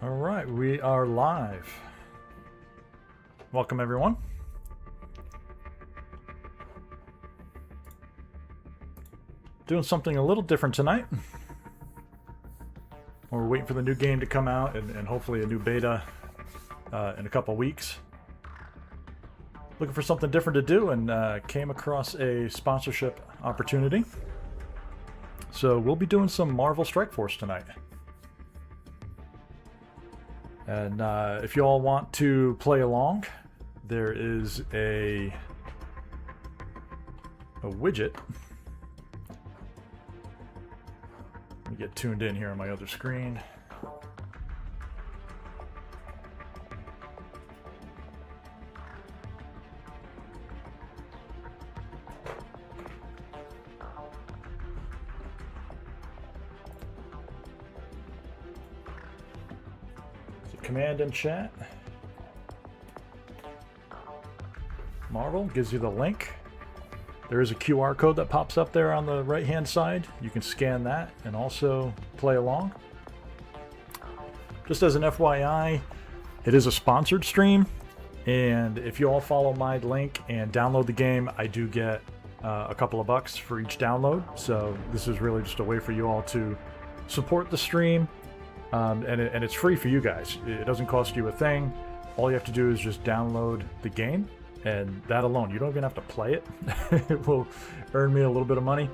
All right, we are live. Welcome, everyone. Doing something a little different tonight. We're waiting for the new game to come out and hopefully a new beta in a couple weeks. Looking for something different to do and came across a sponsorship opportunity. So we'll be doing some Marvel Strike Force tonight. And if you all want to play along, there is a widget. Let me get tuned in here on my other screen. Command and chat. Marvel gives you the link. There is a QR code that pops up there on the right hand side. You can scan that and also play along. Just as an FYI, it is a sponsored stream, and if you all follow my link and download the game, I do get a couple of bucks for each download. So this is really just a way for you all to support the stream. And it's free for you guys. It doesn't cost you a thing. All you have to do is just download the game, and that alone, you don't even have to play it. It will earn me a little bit of money.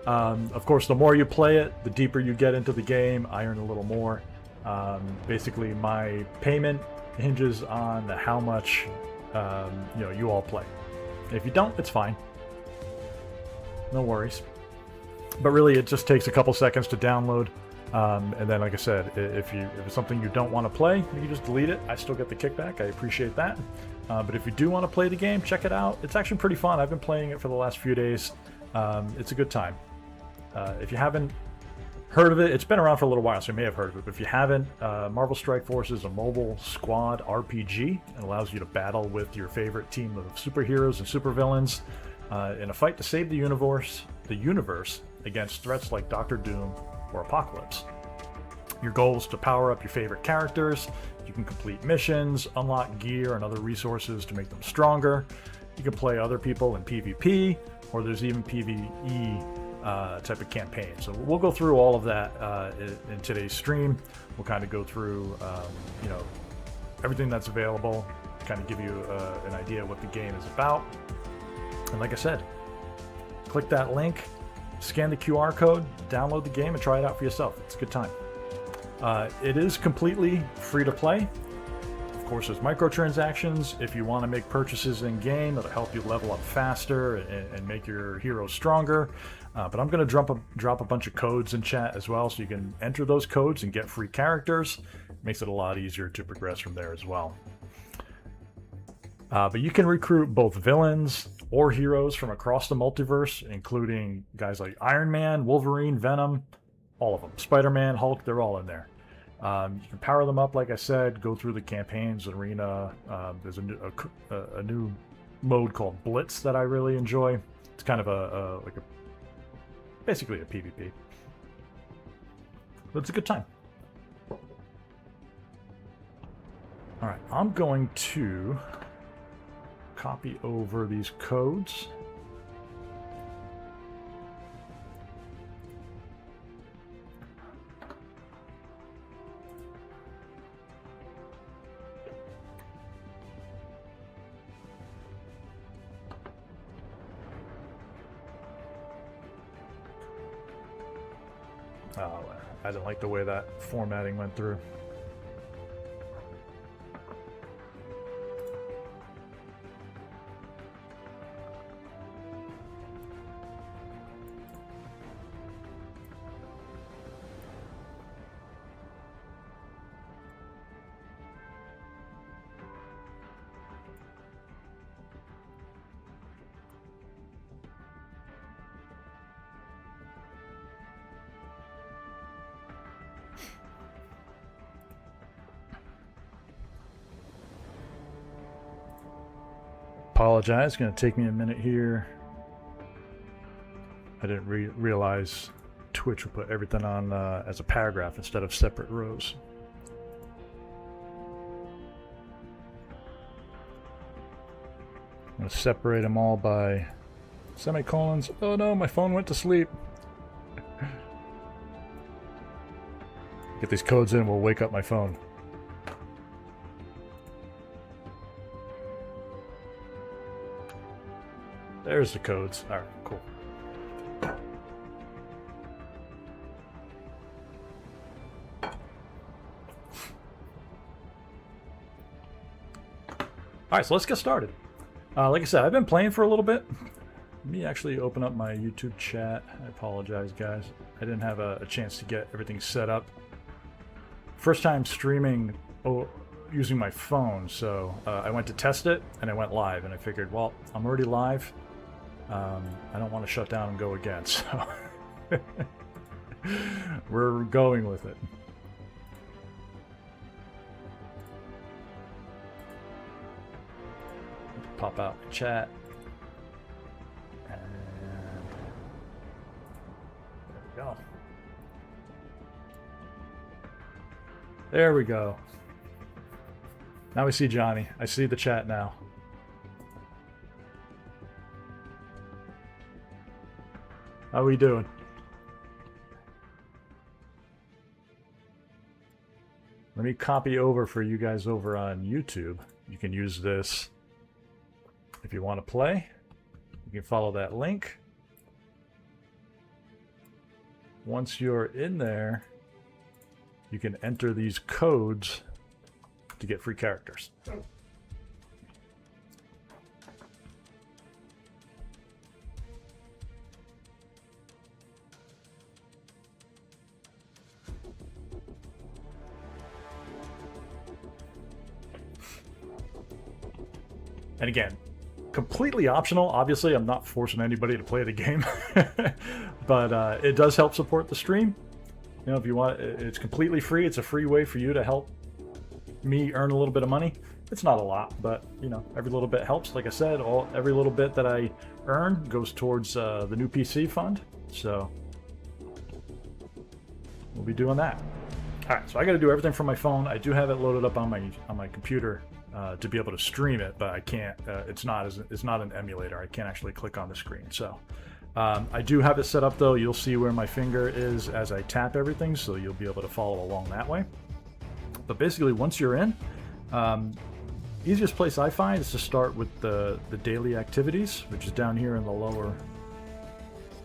Of course, the more you play it, the deeper you get into the game, I earn a little more. Basically, my payment hinges on how much you all play. If you don't, it's fine. No worries. But really, it just takes a couple seconds to download. And then, like I said, if it's something you don't want to play, you can just delete it. I still get the kickback. I appreciate that. But if you do want to play the game, check it out. It's actually pretty fun. I've been playing it for the last few days. It's a good time. If you haven't heard of it, it's been around for a little while, so you may have heard of it. But if you haven't, Marvel Strike Force is a mobile squad RPG. It allows you to battle with your favorite team of superheroes and supervillains in a fight to save the universe against threats like Doctor Doom or Apocalypse. Your goal is to power up your favorite characters. You can complete missions, unlock gear and other resources to make them stronger. You can play other people in PvP, or there's even PvE type of campaign. So we'll go through all of that in today's stream. We'll kind of go through everything that's available, kind of give you an idea of what the game is about. And like I said, click that link, scan the QR code, download the game, and try it out for yourself. It's a good time. It is completely free to play. Of course, there's microtransactions. If you want to make purchases in game, it'll help you level up faster and make your heroes stronger. But I'm going to drop a bunch of codes in chat as well, so you can enter those codes and get free characters. Makes it a lot easier to progress from there as well. But you can recruit both villains or heroes from across the multiverse, including guys like Iron Man, Wolverine, Venom, all of them. Spider-Man, Hulk, they're all in there. You can power them up, like I said, go through the campaigns, arena. There's a new mode called Blitz that I really enjoy. It's kind of basically a PvP. But it's a good time. All right, I'm going to copy over these codes. Oh, I didn't like the way that formatting went through. Apologize, it's going to take me a minute here. I didn't realize Twitch would put everything on as a paragraph instead of separate rows. going to separate them all by semicolons. Oh no, my phone went to sleep. Get these codes in, we'll wake up my phone. There's the codes. Alright, cool. Alright, so let's get started. Like I said, I've been playing for a little bit. Let me actually open up my YouTube chat. I apologize, guys. I didn't have a chance to get everything set up. First time streaming using my phone, so I went to test it, and I went live, and I figured, well, I'm already live. I don't want to shut down and go again, so we're going with it. Pop out my chat. And there we go. There we go. Now we see Johnny. I see the chat now. How are we doing? Let me copy over for you guys over on YouTube. You can use this if you want to play. You can follow that link. Once you're in there, you can enter these codes to get free characters. And again, completely optional. Obviously, I'm not forcing anybody to play the game, but it does help support the stream. You know, if you want, it's completely free. It's a free way for you to help me earn a little bit of money. It's not a lot, but you know, every little bit helps. Like I said, every little bit that I earn goes towards the new PC fund. So we'll be doing that. All right, so I got to do everything from my phone. I do have it loaded up on my computer to be able to stream it, but I can't. It's not an emulator. I can't actually click on the screen. So I do have it set up though. You'll see where my finger is as I tap everything, so you'll be able to follow along that way. But basically, once you're in, easiest place I find is to start with the daily activities, which is down here in the lower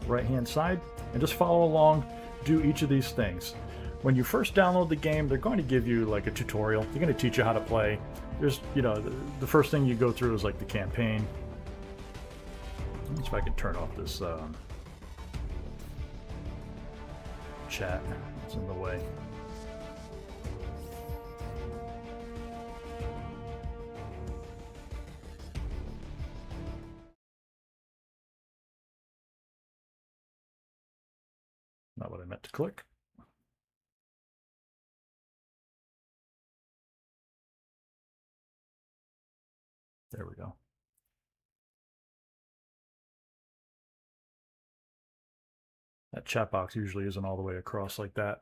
right-hand side, and just follow along. Do each of these things. When you first download the game, they're going to give you like a tutorial. They're going to teach you how to play. There's, you know, the first thing you go through is like the campaign. Let's see if I can turn off this chat. It's in the way. Not what I meant to click. There we go. That chat box usually isn't all the way across like that.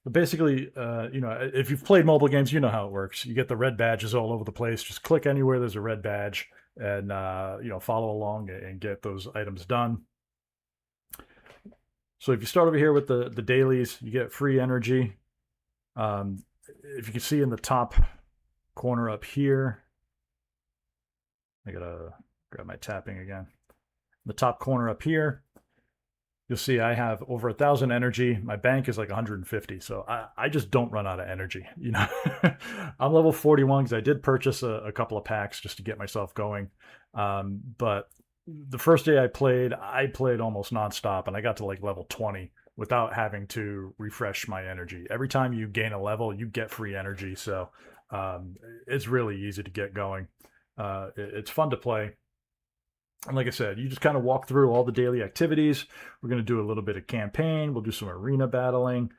But basically, you know, if you've played mobile games, you know how it works. You get the red badges all over the place. Just click anywhere there's a red badge and, you know, follow along and get those items done. So if you start over here with the dailies, you get free energy. If you can see in the top corner up here, I gotta grab my tapping again. In the top corner up here, you'll see I have over 1,000 energy. My bank is like 150, so I just don't run out of energy. You know, I'm level 41 because I did purchase a couple of packs just to get myself going. But the first day I played almost nonstop, and I got to like level 20 without having to refresh my energy. Every time you gain a level, you get free energy, so it's really easy to get going. It's fun to play. And like I said, you just kind of walk through all the daily activities. We're going to do a little bit of campaign. We'll do some arena battling,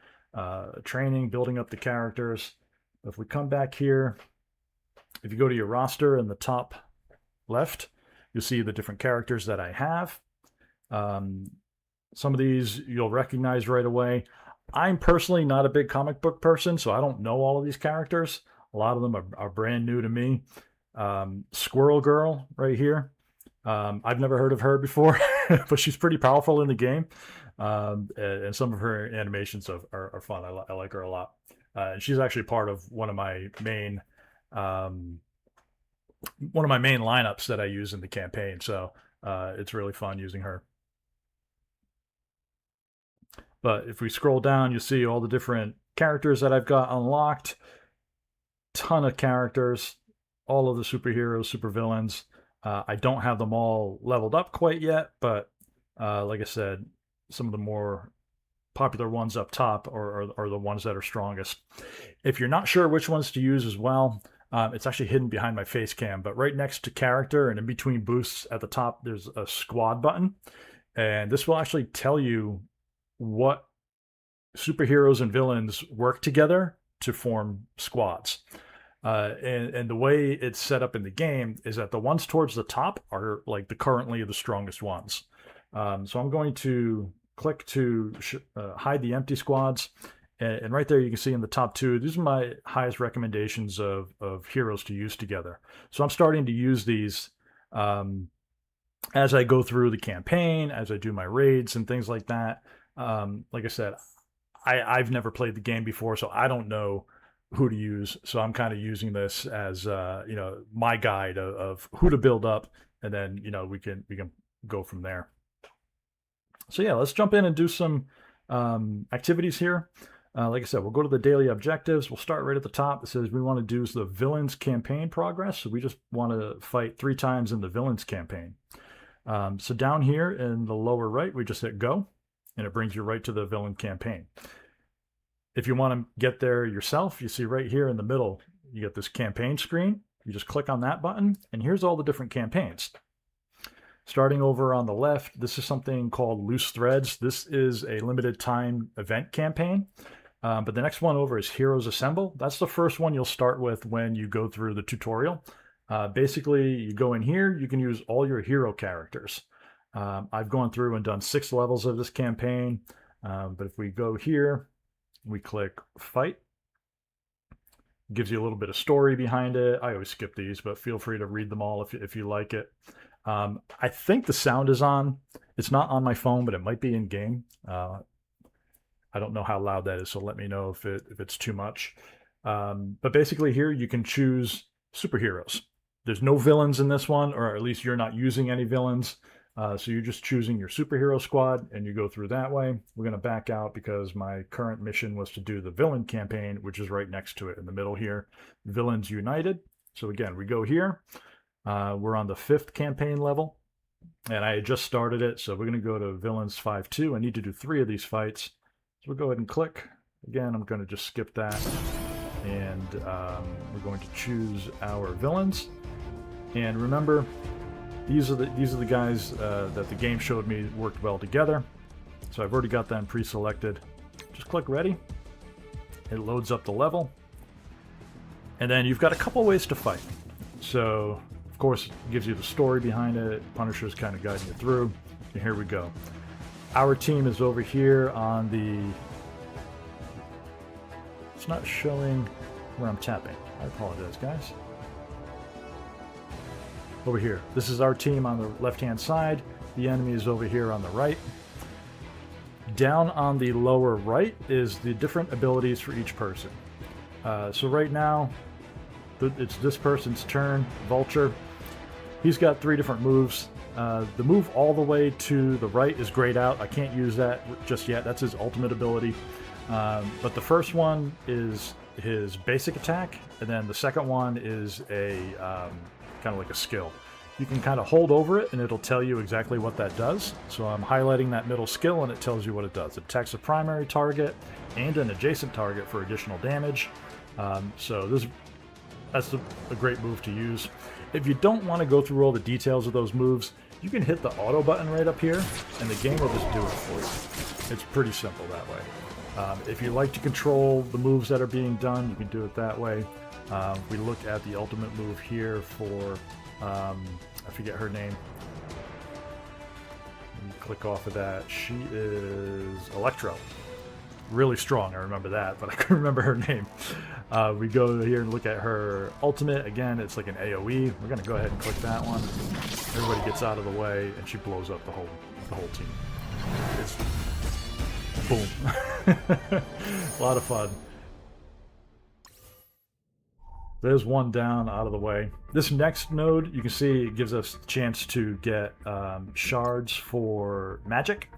training, building up the characters. If we come back here, if you go to your roster in the top left, you'll see the different characters that I have. Some of these you'll recognize right away. I'm personally not a big comic book person, so I don't know all of these characters. A lot of them are brand new to me. Squirrel Girl right here. I've never heard of her before, but she's pretty powerful in the game. And some of her animations are fun. I like her a lot. And she's actually part of one of my main lineups that I use in the campaign. So it's really fun using her. But if we scroll down, you see all the different characters that I've got unlocked. Ton of characters, all of the superheroes, supervillains. I don't have them all leveled up quite yet, but like I said, some of the more popular ones up top are the ones that are strongest. If you're not sure which ones to use as well, it's actually hidden behind my face cam, but right next to character and in between boosts at the top, there's a squad button. And this will actually tell you what superheroes and villains work together to form squads. And the way it's set up in the game is that the ones towards the top are like currently the strongest ones. So I'm going to click to hide the empty squads. And right there you can see in the top two, these are my highest recommendations of heroes to use together. So I'm starting to use these as I go through the campaign, as I do my raids and things like that. Like I said, I've never played the game before, so I don't know who to use. So I'm kind of using this as my guide of who to build up, and then we can go from there. So yeah, let's jump in and do some activities here. Like I said, we'll go to the daily objectives. We'll start right at the top. It says we want to do the villains campaign progress. So we just want to fight 3 times in the villains campaign. So down here in the lower right, we just hit go, and it brings you right to the villain campaign. If you want to get there yourself, you see right here in the middle, you get this campaign screen. You just click on that button, and here's all the different campaigns. Starting over on the left, this is something called Loose Threads. This is a limited time event campaign. But the next one over is Heroes Assemble. That's the first one you'll start with when you go through the tutorial. Basically, you go in here, you can use all your hero characters. I've gone through and done 6 levels of this campaign. But if we go here, we click Fight. It gives you a little bit of story behind it. I always skip these, but feel free to read them all if you like it. I think the sound is on. It's not on my phone, but it might be in game. I don't know how loud that is, so let me know if it's too much. But basically here you can choose superheroes. There's no villains in this one, or at least you're not using any villains. So you're just choosing your superhero squad, and you go through that way. We're going to back out because my current mission was to do the villain campaign, which is right next to it in the middle here. Villains United. So again, we go here. We're on the 5th campaign level, and I had just started it, so we're going to go to Villains 5-2. I need to do 3 of these fights. So we'll go ahead and click. Again, I'm going to just skip that, and we're going to choose our villains. And remember, these are the guys that the game showed me worked well together. So I've already got them pre-selected. Just click ready. It loads up the level. And then you've got a couple ways to fight. So, of course, it gives you the story behind it. Punisher's kind of guiding you through. And here we go. Our team is over here on the... It's not showing where I'm tapping. I apologize, guys. Over here. This is our team on the left-hand side. The enemy is over here on the right. Down on the lower right is the different abilities for each person. So right now, it's this person's turn, Vulture. He's got 3 different moves. The move all the way to the right is grayed out. I can't use that just yet. That's his ultimate ability. But the first one is his basic attack, and then the second one is a kind of like a skill. You can kind of hold over it, and it'll tell you exactly what that does. So I'm highlighting that middle skill, and it tells you what it does. It attacks a primary target and an adjacent target for additional damage. So that's a great move to use. If you don't want to go through all the details of those moves, you can hit the auto button right up here, and the game will just do it for you. It's pretty simple that way. If you like to control the moves that are being done, you can do it that way. We look at the ultimate move here for, I forget her name. Click off of that. She is Electro. Really strong, I remember that, but I couldn't remember her name. We go here and look at her ultimate. Again, it's like an AoE. We're gonna go ahead and click that one. Everybody gets out of the way, and she blows up the whole team. It's boom. A lot of fun. There's one down, out of the way. This next node, you can see, it gives us a chance to get shards for magic.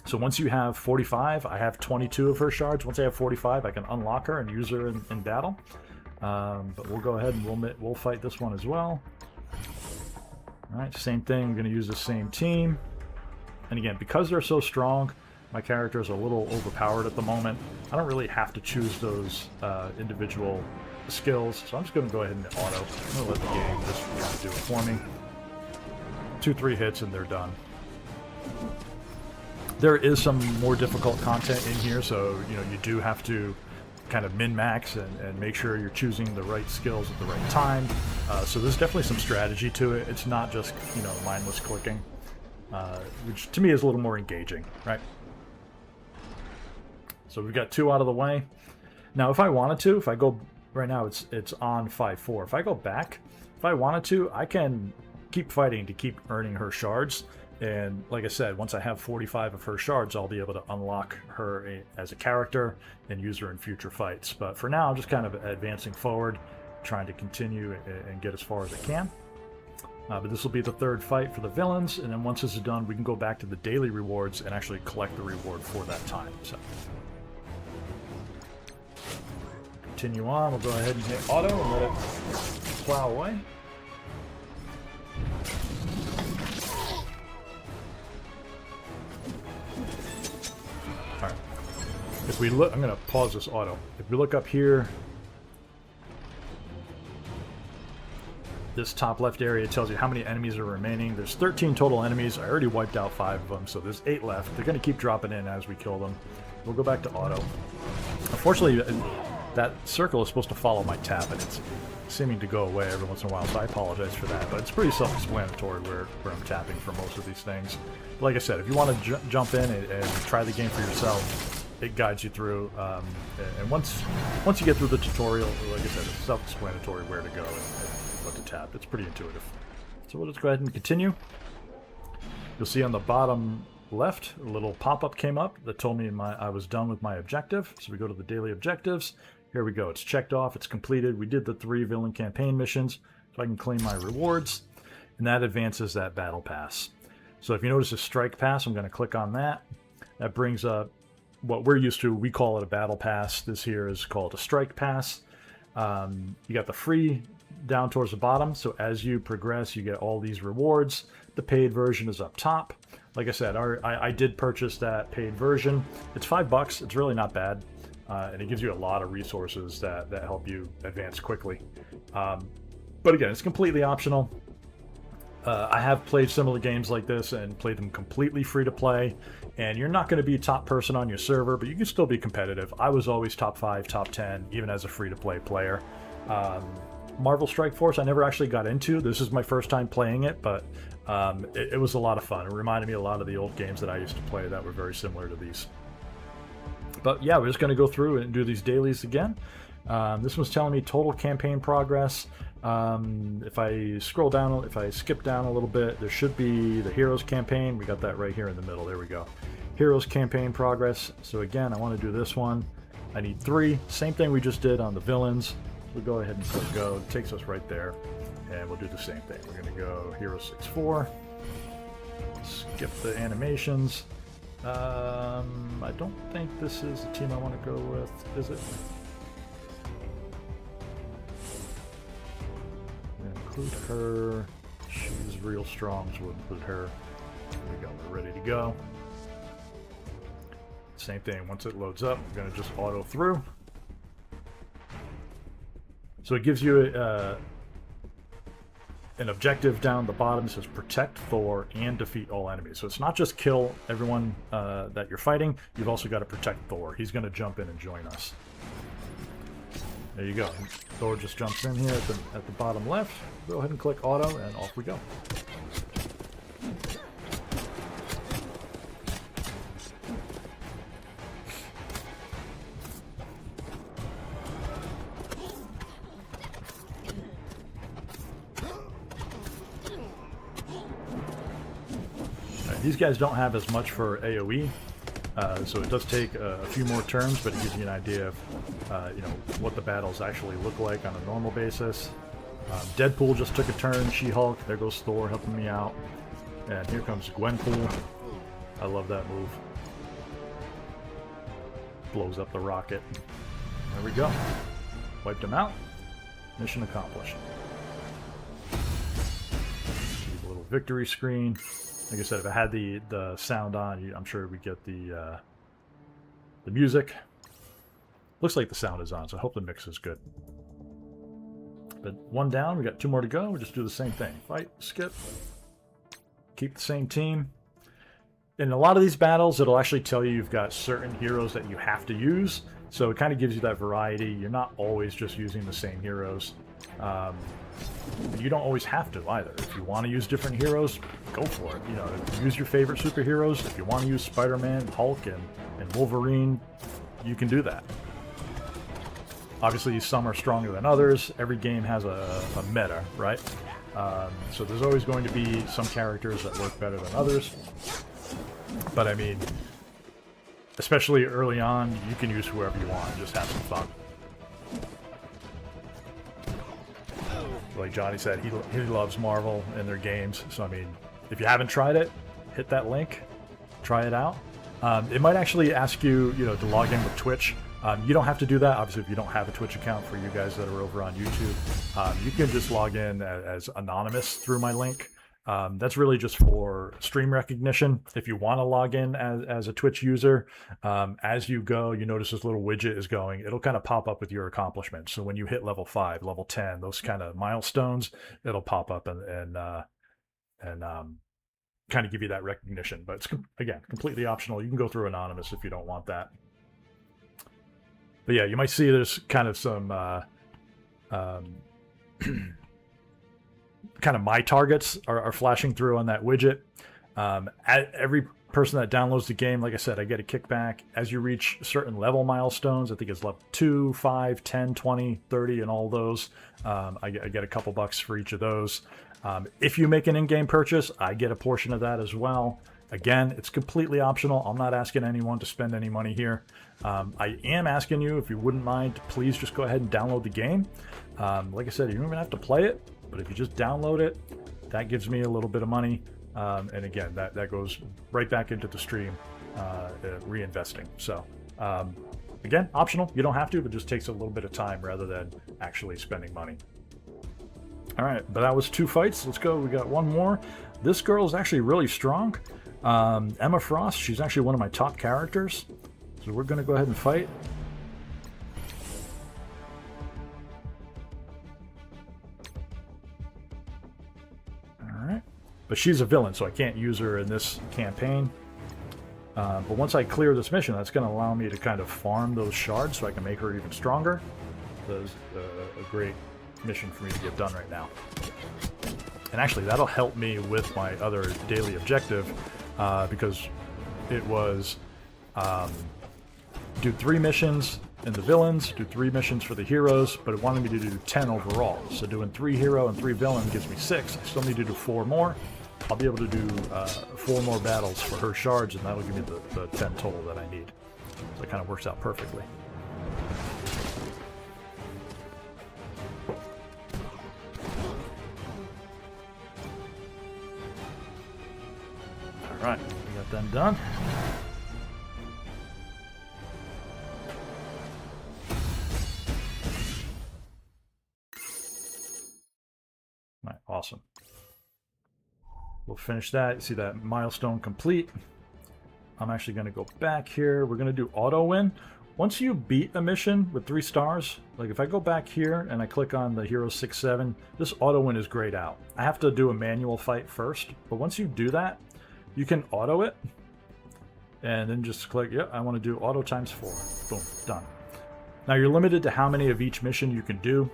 So once you have 45, I have 22 of her shards. Once I have 45, I can unlock her and use her in battle. But we'll go ahead and we'll fight this one as well. All right, same thing. I'm going to use the same team. And again, because they're so strong, my character is a little overpowered at the moment. I don't really have to choose those individual skills, so I'm just going to go ahead and auto. I'm going to let the game just kind of do it for me. 2-3 hits and they're done. There is some more difficult content in here, so you do have to kind of min-max and make sure you're choosing the right skills at the right time. So there's definitely some strategy to it. It's not just mindless clicking, which to me is a little more engaging, right? So we've got 2 out of the way. Now, if I wanted to, if I go right now, it's on 5-4. If I go back, if I wanted to, I can keep fighting to keep earning her shards. And like I said, once I have 45 of her shards, I'll be able to unlock her as a character and use her in future fights. But for now, I'm just kind of advancing forward, trying to continue and get as far as I can. But this will be the 3rd fight for the villains, and then once this is done, we can go back to the daily rewards and actually collect the reward for that time. So continue on. We'll go ahead and hit auto and let it plow away. Alright. If we look, I'm going to pause this auto. If we look up here, this top left area tells you how many enemies are remaining. There's 13 total enemies. I already wiped out 5 of them, so there's 8 left. They're going to keep dropping in as we kill them. We'll go back to auto. Unfortunately, that circle is supposed to follow my tap, and it's seeming to go away every once in a while, so I apologize for that. But it's pretty self-explanatory where I'm tapping for most of these things. But like I said, if you want to jump in and try the game for yourself, it guides you through. And once you get through the tutorial, like I said, it's self-explanatory where to go and what to tap. It's pretty intuitive. So we'll just go ahead and continue. You'll see on the bottom left, a little pop-up came up that told me I was done with my objective. So we go to the daily objectives. Here we go. It's checked off. It's completed. We did the 3 villain campaign missions, so I can claim my rewards, and that advances that battle pass. So if you notice a strike pass, I'm going to click on that. That brings up what we're used to. We call it a battle pass. This here is called a strike pass. You got the free down towards the bottom, so as you progress, you get all these rewards. The paid version is up top. Like I said, I did purchase that paid version. It's $5. It's really not bad. And it gives you a lot of resources that help you advance quickly. But again, it's completely optional. I have played similar games like this and played them completely free to play. And you're not going to be top person on your server, but you can still be competitive. I was always top 5, top 10, even as a free to play player. Marvel Strike Force I never actually got into. This is my first time playing it, but it was a lot of fun. It reminded me a lot of the old games that I used to play that were very similar to these. But yeah, we're just going to go through and do these dailies again. This one's telling me total campaign progress. If I scroll down, if I skip down a little bit, there should be the Heroes campaign. We got that right here in the middle. There we go. Heroes campaign progress. So again, I want to do this one. I need 3. Same thing we just did on the villains. We'll go ahead and click go. It takes us right there. And we'll do the same thing. We're going to go Heroes 6-4. Skip the animations. I don't think this is the team I want to go with, is it? I'm going to include her. She's real strong, so we'll include her. There we go, we're ready to go. Same thing, once it loads up, we're going to just auto through. So it gives you an objective down the bottom. It says protect Thor and defeat all enemies. So it's not just kill everyone that you're fighting, you've also got to protect Thor. He's going to jump in and join us. There you go. Thor just jumps in here at the bottom left. Go ahead and click auto and off we go. These guys don't have as much for AoE, so it does take a few more turns, but it gives you an idea of you know, what the battles actually look like on a normal basis. Deadpool just took a turn, She-Hulk, there goes Thor helping me out. And here comes Gwenpool. I love that move. Blows up the rocket. There we go. Wiped him out. Mission accomplished. A little victory screen. Like I said, if I had the sound on, I'm sure we get the music. Looks like the sound is on, so I hope the mix is good. But one down, we got 2 more to go. We'll just do the same thing. Fight, skip, keep the same team. In a lot of these battles, it'll actually tell you you've got certain heroes that you have to use. So it kind of gives you that variety. You're not always just using the same heroes. You don't always have to either. If you want to use different heroes, go for it. You know, use your favorite superheroes. If you want to use Spider-Man, Hulk, and Wolverine, you can do that. Obviously, some are stronger than others. Every game has a meta, right? So there's always going to be some characters that work better than others. But I mean, especially early on, you can use whoever you want and just have some fun. Like Johnny said, he loves Marvel and their games. So I mean, if you haven't tried it, hit that link, try it out. It might actually ask you, you know, to log in with Twitch. You don't have to do that, obviously, if you don't have a Twitch account. For you guys that are over on YouTube, you can just log in as anonymous through my link. That's really just for stream recognition. If you want to log in as a Twitch user, as you go, you notice this little widget is going. It'll kind of pop up with your accomplishments. So when you hit level 5, level 10, those kind of milestones, it'll pop up and kind of give you that recognition. But it's, again, completely optional. You can go through anonymous if you don't want that. But yeah, you might see there's kind of some kind of my targets are flashing through on that widget. Every person that downloads the game, like I said, I get a kickback. As you reach certain level milestones, I think it's level 2, 5, 10, 20, 30, and all those, I get a couple bucks for each of those. If you make an in-game purchase, I get a portion of that as well. Again, it's completely optional. I'm not asking anyone to spend any money here. I am asking you, if you wouldn't mind, to please just go ahead and download the game. Like I said, you don't even have to play it, but if you just download it, that gives me a little bit of money. And again, that goes right back into the stream, reinvesting. So again, optional. You don't have to, but it just takes a little bit of time rather than actually spending money. All right, but that was 2 fights. Let's go. We got 1 more. This girl is actually really strong. Emma Frost, she's actually one of my top characters. So we're going to go ahead and fight. Alright. But she's a villain, so I can't use her in this campaign. But once I clear this mission, that's going to allow me to kind of farm those shards so I can make her even stronger. That's a great mission for me to get done right now. And actually, that'll help me with my other daily objective, because it was do 3 missions in the villains, do 3 missions for the heroes, but it wanted me to do 10 overall. So doing 3 hero and 3 villain gives me 6. I still need to do 4 more. I'll be able to do 4 more battles for her shards, and that'll give me the 10 total that I need. So it kind of works out perfectly. Alright, we got them done. Alright, awesome. We'll finish that. You see that milestone complete. I'm actually going to go back here. We're going to do auto win. Once you beat a mission with 3 stars, like if I go back here and I click on the Hero 6-7, this auto win is grayed out. I have to do a manual fight first, but once you do that, you can auto it, and then just click, yeah, I want to do auto times 4. Boom, done. Now you're limited to how many of each mission you can do.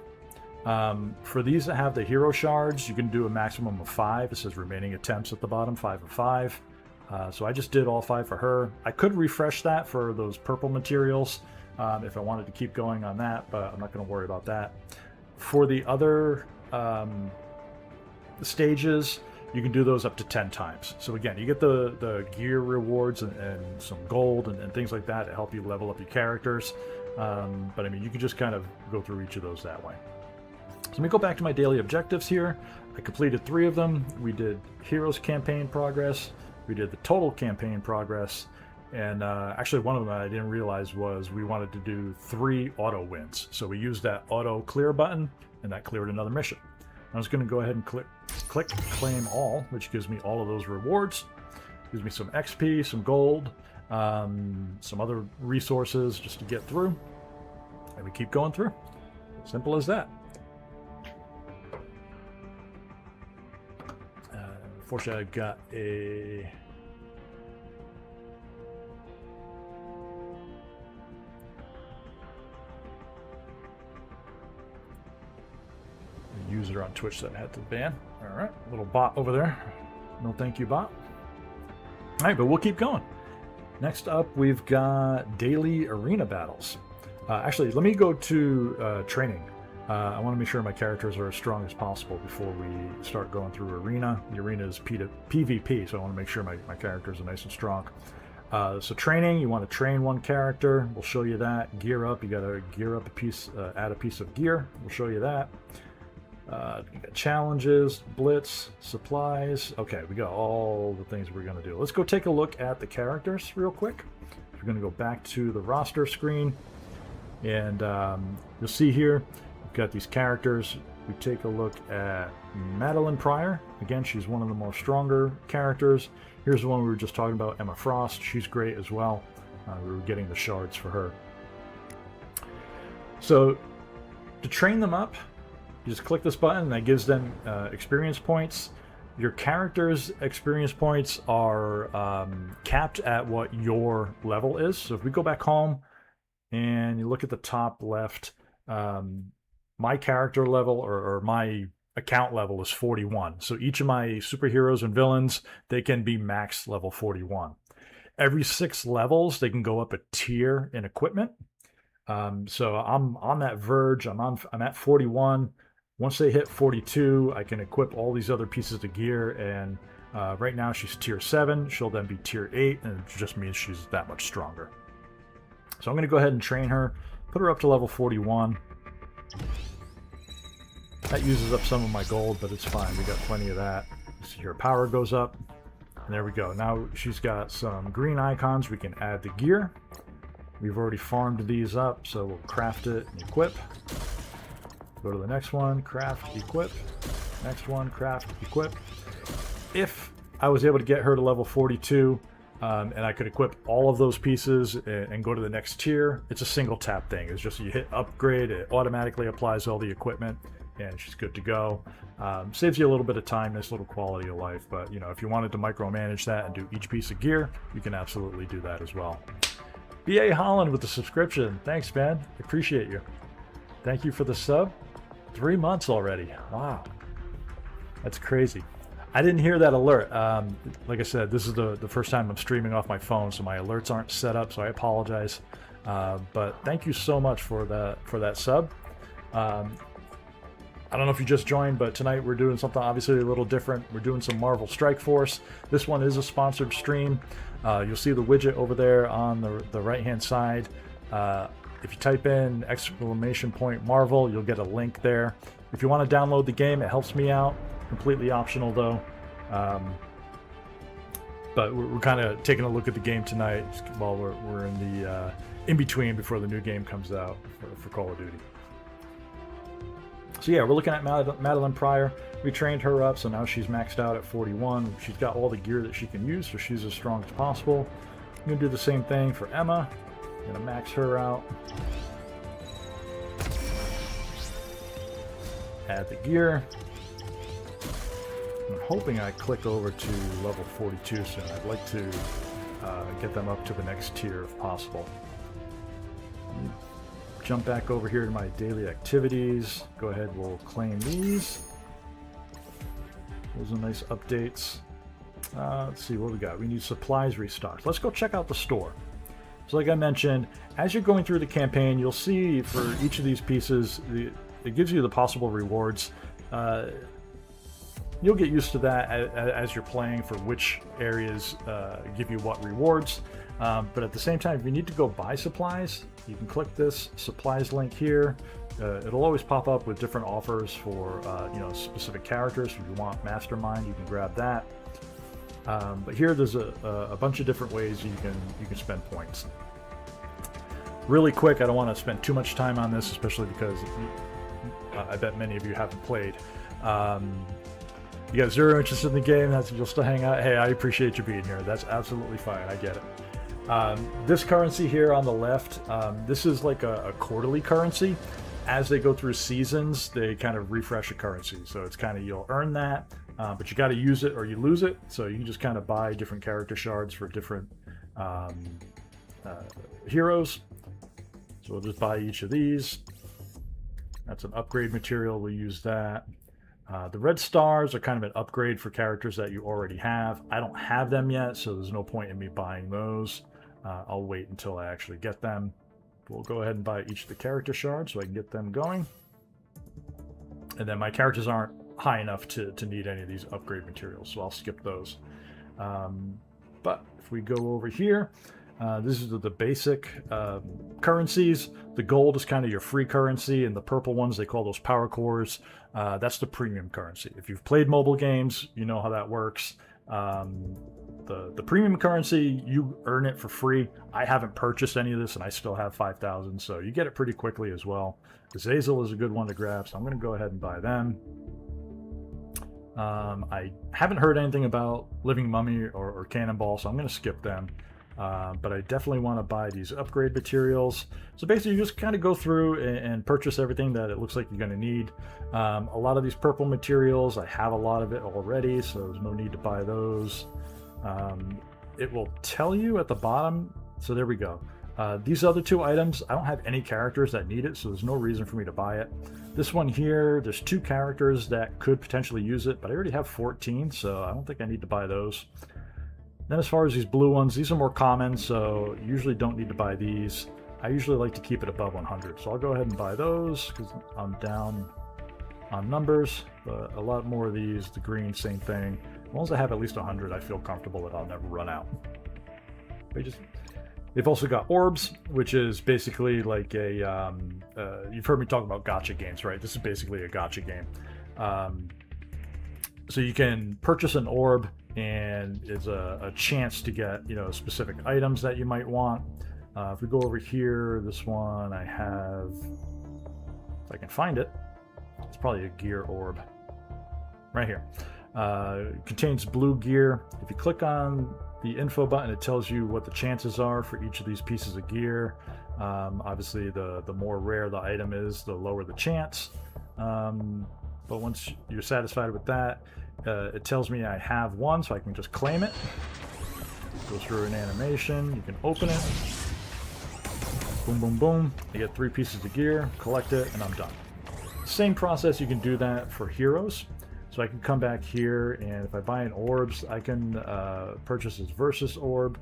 For these that have the hero shards, you can do a maximum of 5. It says remaining attempts at the bottom, 5 of 5. So I just did all 5 for her. I could refresh that for those purple materials if I wanted to keep going on that, but I'm not going to worry about that. For the other stages, you can do those up to 10 times. So again, you get the gear rewards and some gold and things like that to help you level up your characters. But I mean, you can just kind of go through each of those that way. So let me go back to my daily objectives here. I completed 3 of them. We did Heroes Campaign Progress. We did the Total Campaign Progress. And actually one of them I didn't realize was we wanted to do 3 auto wins. So we used that auto clear button, and that cleared another mission. I was going to go ahead and click Claim All, which gives me all of those rewards. Gives me some XP, some gold, some other resources just to get through. And we keep going through. Simple as that. Unfortunately, I've got a... user on Twitch that I had to ban. Alright, little bot over there. No thank you, bot. Alright, but we'll keep going. Next up, we've got daily arena battles. Actually, let me go to training. I want to make sure my characters are as strong as possible before we start going through arena. The arena is PvP, so I want to make sure my characters are nice and strong. So training, you want to train one character. We'll show you that. Gear up, you got to gear up a piece, add a piece of gear. We'll show you that. You got challenges, blitz, supplies. Okay, we got all the things we're going to do. Let's go take a look at the characters real quick. We're going to go back to the roster screen, and you'll see here we've got these characters. We take a look at Madeline Pryor. Again, she's one of the more stronger characters. Here's the one we were just talking about, Emma Frost. She's great as well. We were getting the shards for her. So to train them up, you just click this button, and that gives them experience points. Your character's experience points are capped at what your level is. So if we go back home and you look at the top left, my character level or my account level is 41. So each of my superheroes and villains, they can be max level 41. Every 6 levels, they can go up a tier in equipment. So I'm on that verge. I'm at 41. Once they hit 42, I can equip all these other pieces of gear, and right now she's tier 7. She'll then be tier 8, and it just means she's that much stronger. So I'm going to go ahead and train her, put her up to level 41. That uses up some of my gold, but it's fine. We got plenty of that. See, her power goes up, and there we go. Now she's got some green icons. We can add the gear. We've already farmed these up, so we'll craft it and equip. Go to the next one, craft, equip. Next one, craft, equip. If I was able to get her to level 42, and I could equip all of those pieces and go to the next tier, it's a single tap thing. It's just you hit upgrade, it automatically applies all the equipment, and she's good to go. Saves you a little bit of time, nice little quality of life, but you know, if you wanted to micromanage that and do each piece of gear, you can absolutely do that as well. B.A. Holland with the subscription. Thanks, man. I appreciate you. Thank you for the sub. 3 months already. Wow. That's crazy. I didn't hear that alert. Like I said, this is the first time I'm streaming off my phone, so my alerts aren't set up, so I apologize. But thank you so much for that sub. I don't know if you just joined, but tonight we're doing something obviously a little different. We're doing some Marvel Strike Force. This one is a sponsored stream. You'll see the widget over there on the right-hand side. If you type in !Marvel, you'll get a link there. If you want to download the game, it helps me out. Completely optional though. But we're kind of taking a look at the game tonight while we're in the in-between before the new game comes out for Call of Duty. So yeah, we're looking at Madeline Pryor. We trained her up, so now she's maxed out at 41. She's got all the gear that she can use, so she's as strong as possible. I'm going to do the same thing for Emma. I'm going to max her out. Add the gear. I'm hoping I click over to level 42 soon. I'd like to get them up to the next tier if possible. Jump back over here to my daily activities. Go ahead, we'll claim these. Those are nice updates. Let's see what we got. We need supplies restocked. Let's go check out the store. So like I mentioned, as you're going through the campaign, you'll see for each of these pieces, it gives you the possible rewards. You'll get used to that as you're playing for which areas give you what rewards. But at the same time, if you need to go buy supplies, you can click this supplies link here. It'll always pop up with different offers for specific characters. If you want Mastermind, you can grab that. But here there's a bunch of different ways you can spend points. Really quick, I don't want to spend too much time on this, especially because I bet many of you haven't played. You got zero interest in the game, you'll still hang out. Hey, I appreciate you being here. That's absolutely fine. I get it. This currency here on the left, this is like a quarterly currency. As they go through seasons, they kind of refresh a currency. So it's kind of, you'll earn that, but you got to use it or you lose it. So you can just kind of buy different character shards for different heroes. So we'll just buy each of these. That's an upgrade material. We'll use that. The red stars are kind of an upgrade for characters that you already have. I don't have them yet, so there's no point in me buying those. I'll wait until I actually get them. We'll go ahead and buy each of the character shards so I can get them going. And then my characters aren't high enough to need any of these upgrade materials, so I'll skip those. But if we go over here, this is the basic currencies. The gold is kind of your free currency, and the purple ones, they call those power cores. That's the premium currency. If you've played mobile games, you know how that works. The premium currency, you earn it for free. I haven't purchased any of this, and I still have 5,000, so you get it pretty quickly as well. Azazel is a good one to grab, so I'm going to go ahead and buy them. I haven't heard anything about Living Mummy or Cannonball, so I'm going to skip them. But I definitely want to buy these upgrade materials. So basically you just kind of go through and purchase everything that it looks like you're going to need. A lot of these purple materials, I have a lot of it already, so there's no need to buy those. It will tell you at the bottom, so there we go. These other two items, I don't have any characters that need it, so there's no reason for me to buy it. This one here, there's 2 characters that could potentially use it, but I already have 14, so I don't think I need to buy those. Then as far as these blue ones, these are more common, so you usually don't need to buy these. I usually like to keep it above 100, so I'll go ahead and buy those because I'm down on numbers. But a lot more of these, the green, same thing. As long as I have at least 100, I feel comfortable that I'll never run out. They've also got orbs, which is basically like a, you've heard me talk about gacha games, right? This is basically a gacha game. So you can purchase an orb, and it's a chance to get, specific items that you might want. If we go over here, this one I have, if I can find it, it's probably a gear orb. Right here. It contains blue gear. If you click on the info button, it tells you what the chances are for each of these pieces of gear. Obviously, the more rare the item is, the lower the chance. But once you're satisfied with that, it tells me I have one, so I can just claim it. Go through an animation, you can open it. Boom, boom, boom. I get 3 pieces of gear, collect it, and I'm done. Same process, you can do that for heroes. So I can come back here, and if I buy an orbs, I can purchase this Versus orb.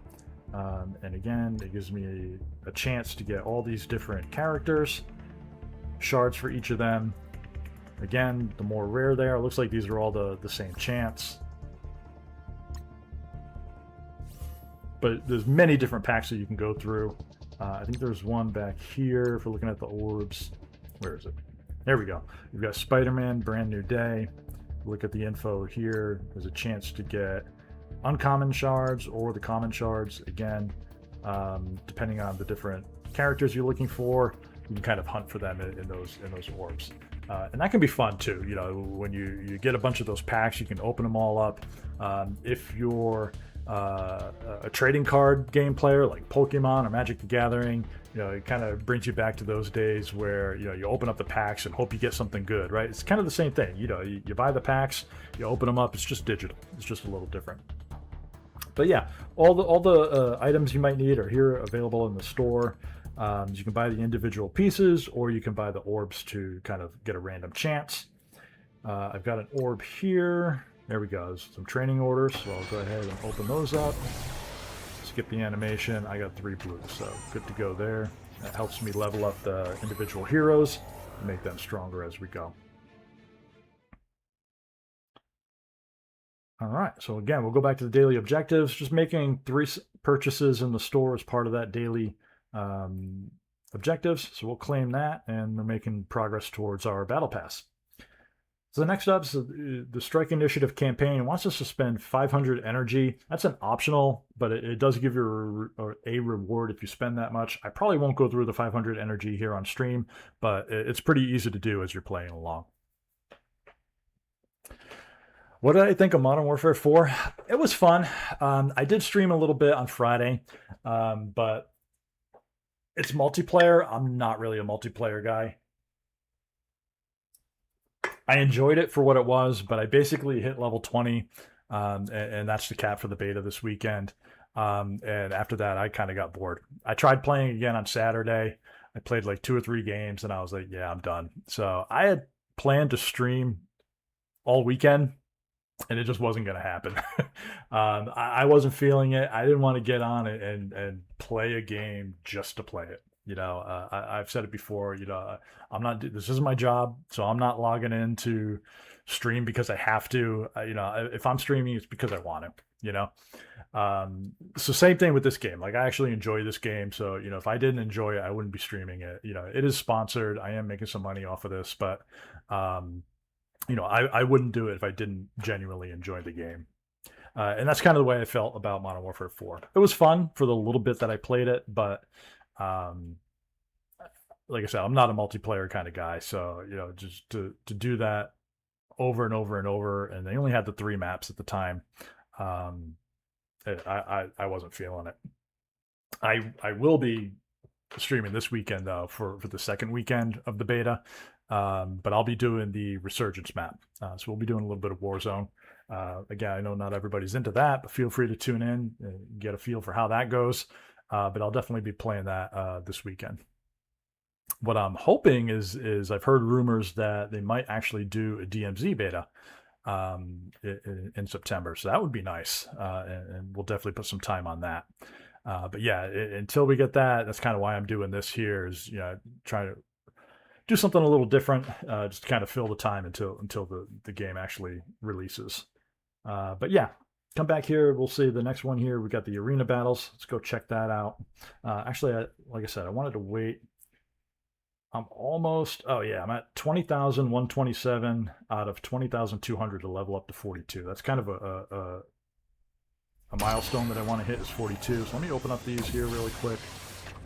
And again, it gives me a chance to get all these different characters, shards for each of them. Again, the more rare they are, it looks like these are all the same chance. But there's many different packs that you can go through. I think there's one back here if we're looking at the orbs. Where is it? There we go. You've got Spider-Man, Brand New Day. Look at the info here. There's a chance to get uncommon shards or the common shards. Again, depending on the different characters you're looking for, you can kind of hunt for them in those orbs. And that can be fun too. When you get a bunch of those packs, you can open them all up. If you're a trading card game player like Pokemon or Magic the Gathering, it kind of brings you back to those days where you open up the packs and hope you get something good, right? It's kind of the same thing. You buy the packs, you open them up. It's just digital. It's just a little different. But yeah, all the items you might need are here available in the store. You can buy the individual pieces, or you can buy the orbs to kind of get a random chance. I've got an orb here. There we go. There's some training orders, so I'll go ahead and open those up. Skip the animation. I got 3 blues, so good to go there. That helps me level up the individual heroes and make them stronger as we go. All right. So again, we'll go back to the daily objectives. Just making three purchases in the store as part of that daily um, objectives. So we'll claim that, and we're making progress towards our battle pass. So the next up is the Strike Initiative campaign. It wants us to spend 500 energy. That's an optional, but it does give you a reward if you spend that much. I probably won't go through the 500 energy here on stream, but it's pretty easy to do as you're playing along. What did I think of Modern Warfare 4? It was fun. I did stream a little bit on Friday, but it's multiplayer. I'm not really a multiplayer guy. I enjoyed it for what it was, but I basically hit level 20, and that's the cap for the beta this weekend. And after that, I kind of got bored. I tried playing again on Saturday. I played like 2 or 3 games, and I was like, yeah, I'm done. So I had planned to stream all weekend, and it just wasn't going to happen. I wasn't feeling it. I didn't want to get on it and play a game just to play it. I've said it before. I'm not. This isn't my job, so I'm not logging in to stream because I have to. If I'm streaming, it's because I want to. So same thing with this game. Like, I actually enjoy this game. So if I didn't enjoy it, I wouldn't be streaming it. It is sponsored. I am making some money off of this, but I wouldn't do it if I didn't genuinely enjoy the game. And that's kind of the way I felt about Modern Warfare 4. It was fun for the little bit that I played it, but like I said, I'm not a multiplayer kind of guy. So, just to do that over and over and over, and they only had the 3 maps at the time. I wasn't feeling it. I will be streaming this weekend though for the second weekend of the beta. But I'll be doing the Resurgence map. So we'll be doing a little bit of Warzone. Again, I know not everybody's into that, but feel free to tune in and get a feel for how that goes. But I'll definitely be playing that this weekend. What I'm hoping is I've heard rumors that they might actually do a DMZ beta in September. So that would be nice. And we'll definitely put some time on that. But yeah, until we get that, that's kind of why I'm doing this here, is trying to do something a little different, just to kind of fill the time until the game actually releases. But yeah, come back here. We'll see the next one here. We got the arena battles. Let's go check that out. Actually, like I said, I wanted to wait. I'm almost. Oh yeah, I'm at 20,127 out of 20,200 to level up to 42. That's kind of a milestone that I want to hit, is 42. So let me open up these here really quick.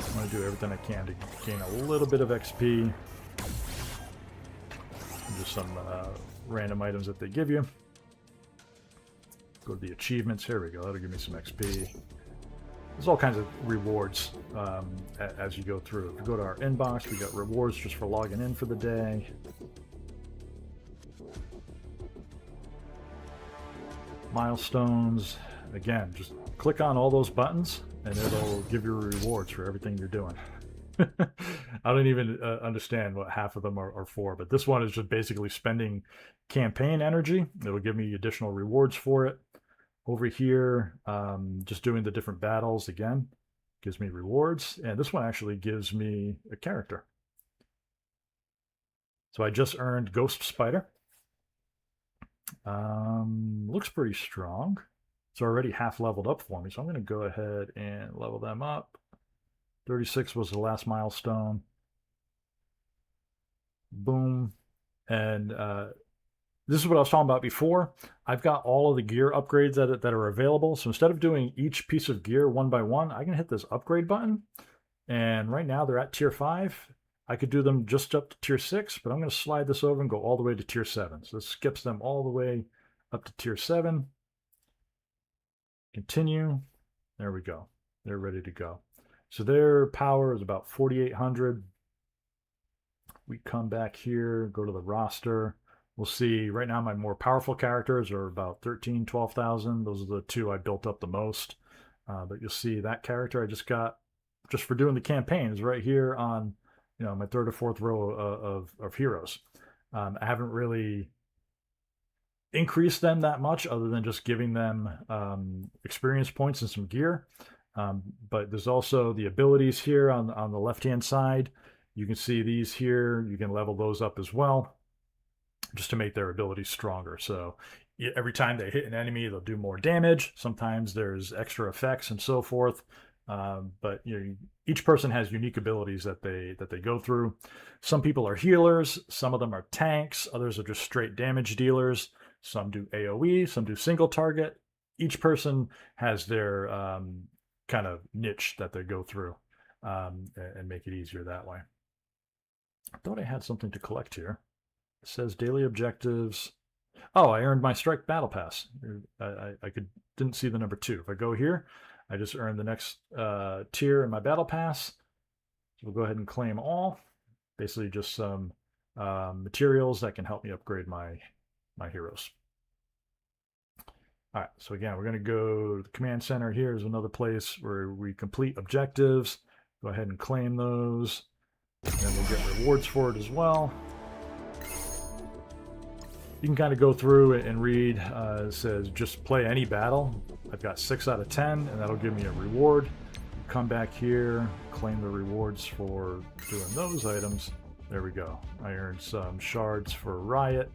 I'm going to do everything I can to gain a little bit of XP. Just some random items that they give you. Go to the achievements. Here we go. That'll give me some XP. There's all kinds of rewards as you go through. If you go to our inbox, we got rewards just for logging in for the day. Milestones. Again, just click on all those buttons and it'll give you rewards for everything you're doing. I don't even understand what half of them are for, but this one is just basically spending campaign energy. It'll give me additional rewards for it. Over here, just doing the different battles again gives me rewards, and this one actually gives me a character. So I just earned Ghost Spider. Looks pretty strong. It's already half leveled up for me, so I'm going to go ahead and level them up. 36 was the last milestone. Boom. And this is what I was talking about before. I've got all of the gear upgrades that are available. So instead of doing each piece of gear one by one, I can hit this upgrade button. And right now they're at tier 5. I could do them just up to tier 6, but I'm going to slide this over and go all the way to tier 7. So this skips them all the way up to tier 7. Continue. There we go. They're ready to go. So their power is about 4,800. We come back here, go to the roster. We'll see right now my more powerful characters are about 13,000, 12,000. Those are the 2 I built up the most. But you'll see that character I just got just for doing the campaign is right here on my 3rd or 4th row of heroes. I haven't really increased them that much other than just giving them experience points and some gear. But there's also the abilities here on the left-hand side. You can see these here. You can level those up as well, just to make their abilities stronger. So every time they hit an enemy, they'll do more damage. Sometimes there's extra effects and so forth. But each person has unique abilities that they go through. Some people are healers, some of them are tanks, others are just straight damage dealers. Some do AoE, some do single target. Each person has their kind of niche that they go through, and make it easier that way. I thought I had something to collect here. It says daily objectives. Oh, I earned my strike battle pass. I didn't see the number 2. If I go here, I just earned the next tier in my battle pass. So we'll go ahead and claim all. Basically just some materials that can help me upgrade my heroes. All right, so again, we're going to go to the command center. Here's another place where we complete objectives. Go ahead and claim those. And then we'll get rewards for it as well. You can kind of go through and read. It says just play any battle. I've got 6 out of 10, and that'll give me a reward. Come back here, claim the rewards for doing those items. There we go. I earned some shards for Riot.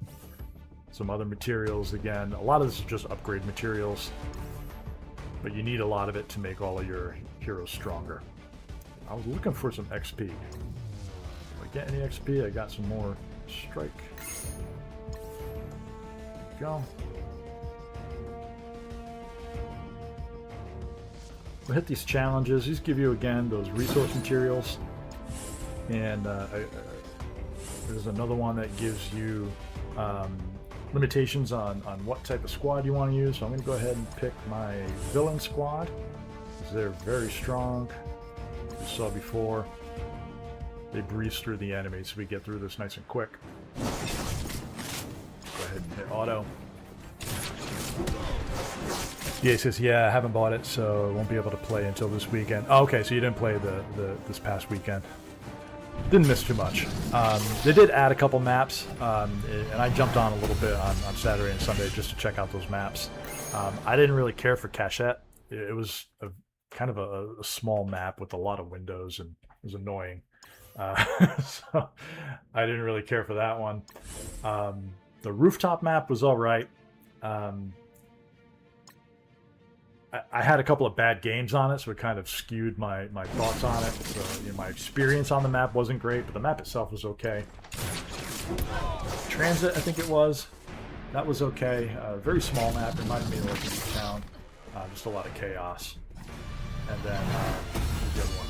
Some other materials again. A lot of this is just upgrade materials, but you need a lot of it to make all of your heroes stronger. I was looking for some XP. Did I get any XP? I got some more strike. Go. We'll hit these challenges. These give you again those resource materials, and there's another one that gives you limitations on what type of squad you want to use. So I'm going to go ahead and pick my villain squad because they're very strong. You saw before, they breeze through the enemy, so we get through this nice and quick. Go ahead and hit auto. EA says, yeah, I haven't bought it, so I won't be able to play until this weekend. Oh, okay, so you didn't play this past weekend. Didn't miss too much. They did add a couple maps, and I jumped on a little bit on Saturday and Sunday just to check out those maps. I didn't really care for Cachette. It was kind of a small map with a lot of windows, and it was annoying. So I didn't really care for that one. The rooftop map was all right. I had a couple of bad games on it, so it kind of skewed my thoughts on it. So my experience on the map wasn't great, but the map itself was okay. Transit, I think it was. That was okay. Very small map. Reminded me of like a town. Just a lot of chaos. And then the other one,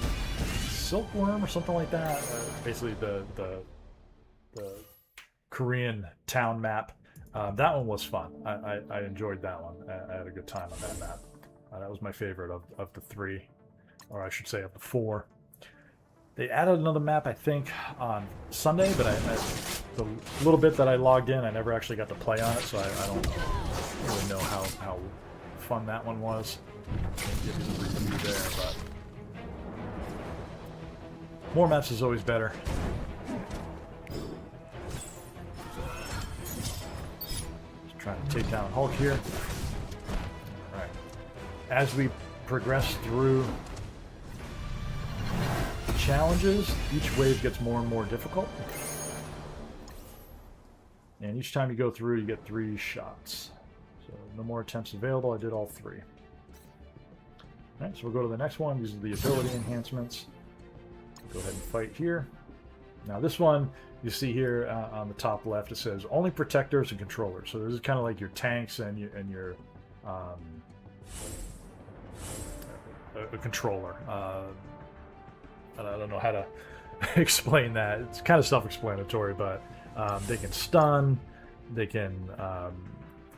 Silkworm or something like that. Basically the Korean town map. That one was fun. I enjoyed that one. I had a good time on that map. That was my favorite of the 3, or I should say of the 4. They added another map, I think, on Sunday, but the little bit that I logged in, I never actually got to play on it, so I don't really know how fun that one was. Can't give you the review there, but more maps is always better. Just trying to take down Hulk here. As we progress through challenges, each wave gets more and more difficult. And each time you go through, you get 3 shots. So no more attempts available. I did all 3. Alright, so we'll go to the next one. These are the ability enhancements. Go ahead and fight here. Now this one, you see here on the top left, it says only protectors and controllers. So this is kind of like your tanks and your a controller. I don't know how to explain that. It's kind of self-explanatory, but they can stun, they can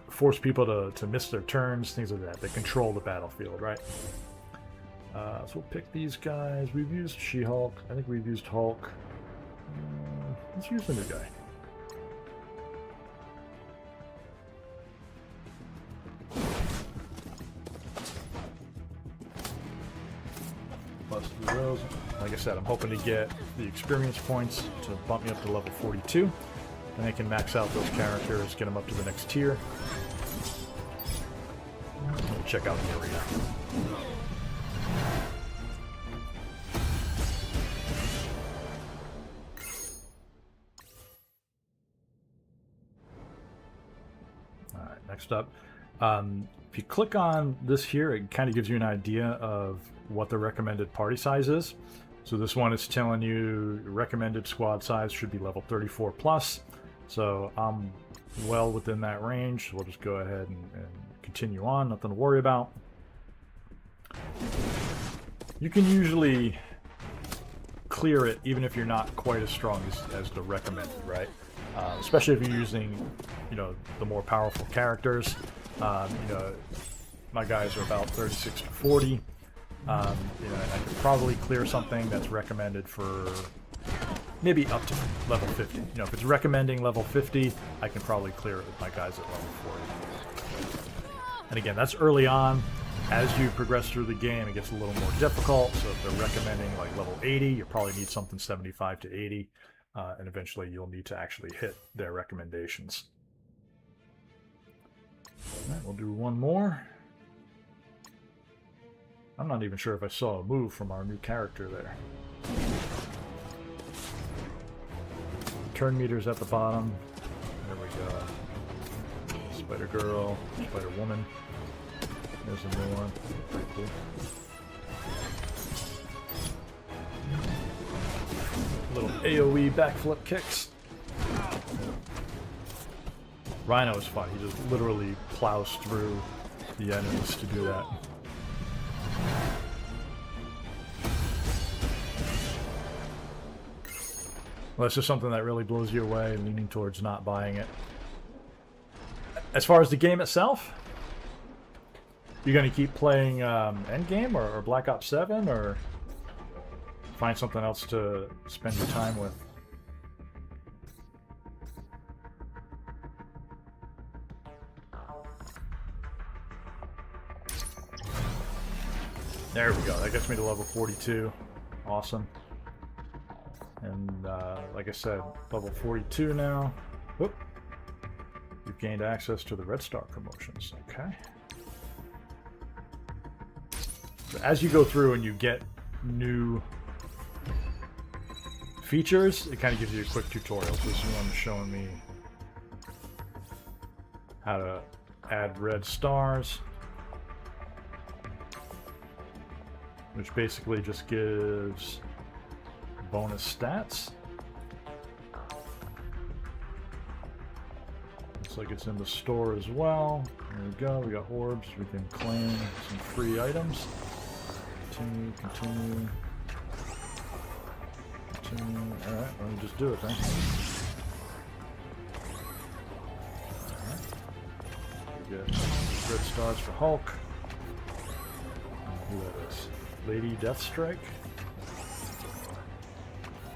force people to miss their turns, things like that. They control the battlefield, right? So we'll pick these guys. We've used She-Hulk. I think we've used Hulk. Let's use the new guy. Those. Like I said, I'm hoping to get the experience points to bump me up to level 42. Then I can max out those characters, get them up to the next tier. We'll check out the arena. Alright, next next up. If you click on this here, it kind of gives you an idea of what the recommended party size is. So this one is telling you recommended squad size should be level 34 plus. So I'm well within that range. So we'll just go ahead and continue on. Nothing to worry about. You can usually clear it even if you're not quite as strong as the recommended, right? Especially if you're using, you know, the more powerful characters. You know, my guys are about 36 to 40. You know, I could probably clear something that's recommended for maybe up to level 50. You know, if it's recommending level 50, I can probably clear it with my guys at level 40. And again, that's early on. As you progress through the game, it gets a little more difficult. So if they're recommending like level 80, you probably need something 75 to 80. And eventually you'll need to actually hit their recommendations. All right, we'll do one more. I'm not even sure if I saw a move from our new character there. Turn meters at the bottom. There we go. Spider Girl, Spider Woman. There's a new one. Pretty cool. Little AoE backflip kicks. Rhino is fun. He just literally plows through the enemies to do that. Well, that's just something that really blows you away, leaning towards not buying it. As far as the game itself, you're going to keep playing Endgame or Black Ops 7, or find something else to spend your time with? There we go. That gets me to level 42. Awesome. And like I said, level 42 now. Whoop. You've gained access to the Red Star promotions. Okay. So as you go through and you get new features, it kind of gives you a quick tutorial. So this one is showing me how to add red stars, which basically just gives bonus stats. Looks like it's in the store as well. There we go. We got orbs. We can claim some free items. Continue, continue, continue. Alright, let me just do it then. Alright. We get red stars for Hulk. Who that is? Lady Deathstrike.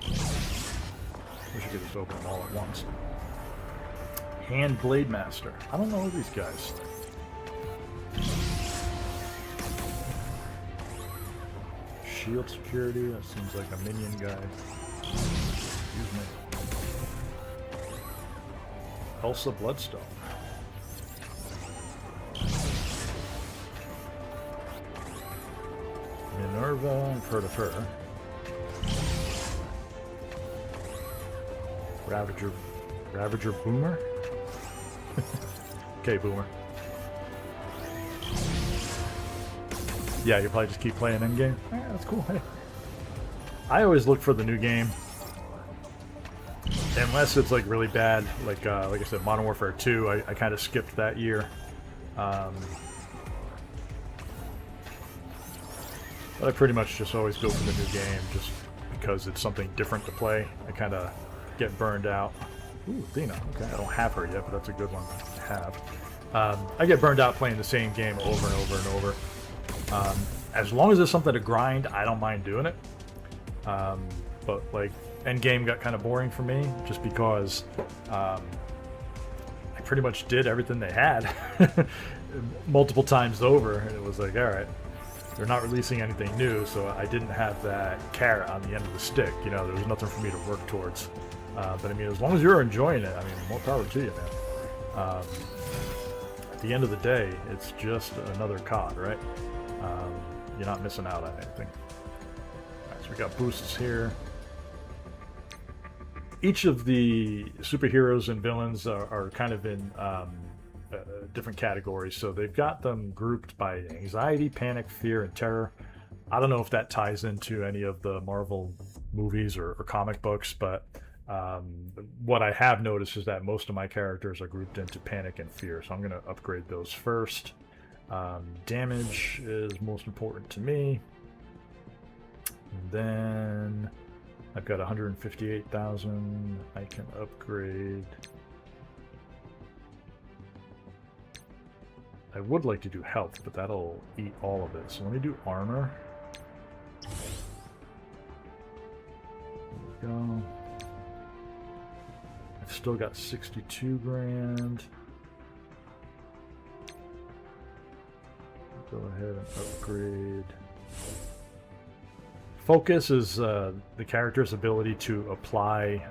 We should get this open all at once. Hand Blade Master. I don't know these guys. Shield security. That seems like a minion guy. Excuse me. Elsa Bloodstone. Minerva, I've heard of her. Ravager Boomer? Okay, Boomer. Yeah, you'll probably just keep playing Endgame. Yeah, that's cool. Hey. I always look for the new game. Unless it's like really bad, like I said, Modern Warfare 2, I kind of skipped that year. But I pretty much just always go for the new game just because it's something different to play. I kind of get burned out. Ooh, Athena. Okay, I don't have her yet, but that's a good one to have. I get burned out playing the same game over and over and over. As long as there's something to grind, I don't mind doing it. But like Endgame got kind of boring for me just because I pretty much did everything they had multiple times over, and it was like, all right, they're not releasing anything new, so I didn't have that carrot on the end of the stick. You know, there was nothing for me to work towards. But I mean, as long as you're enjoying it, I mean, more power to you, man. At the end of the day, it's just another COD, right? You're not missing out on anything. Alright, so we got boosts here. Each of the superheroes and villains are kind of in different categories. So they've got them grouped by anxiety, panic, fear, and terror. I don't know if that ties into any of the Marvel movies or comic books, but what I have noticed is that most of my characters are grouped into panic and fear. So I'm going to upgrade those first. Damage is most important to me. And then I've got 158,000. I can upgrade. I would like to do health, but that'll eat all of it. So let me do armor. There we go. I've still got 62 grand. Go ahead and upgrade. Focus is the character's ability to apply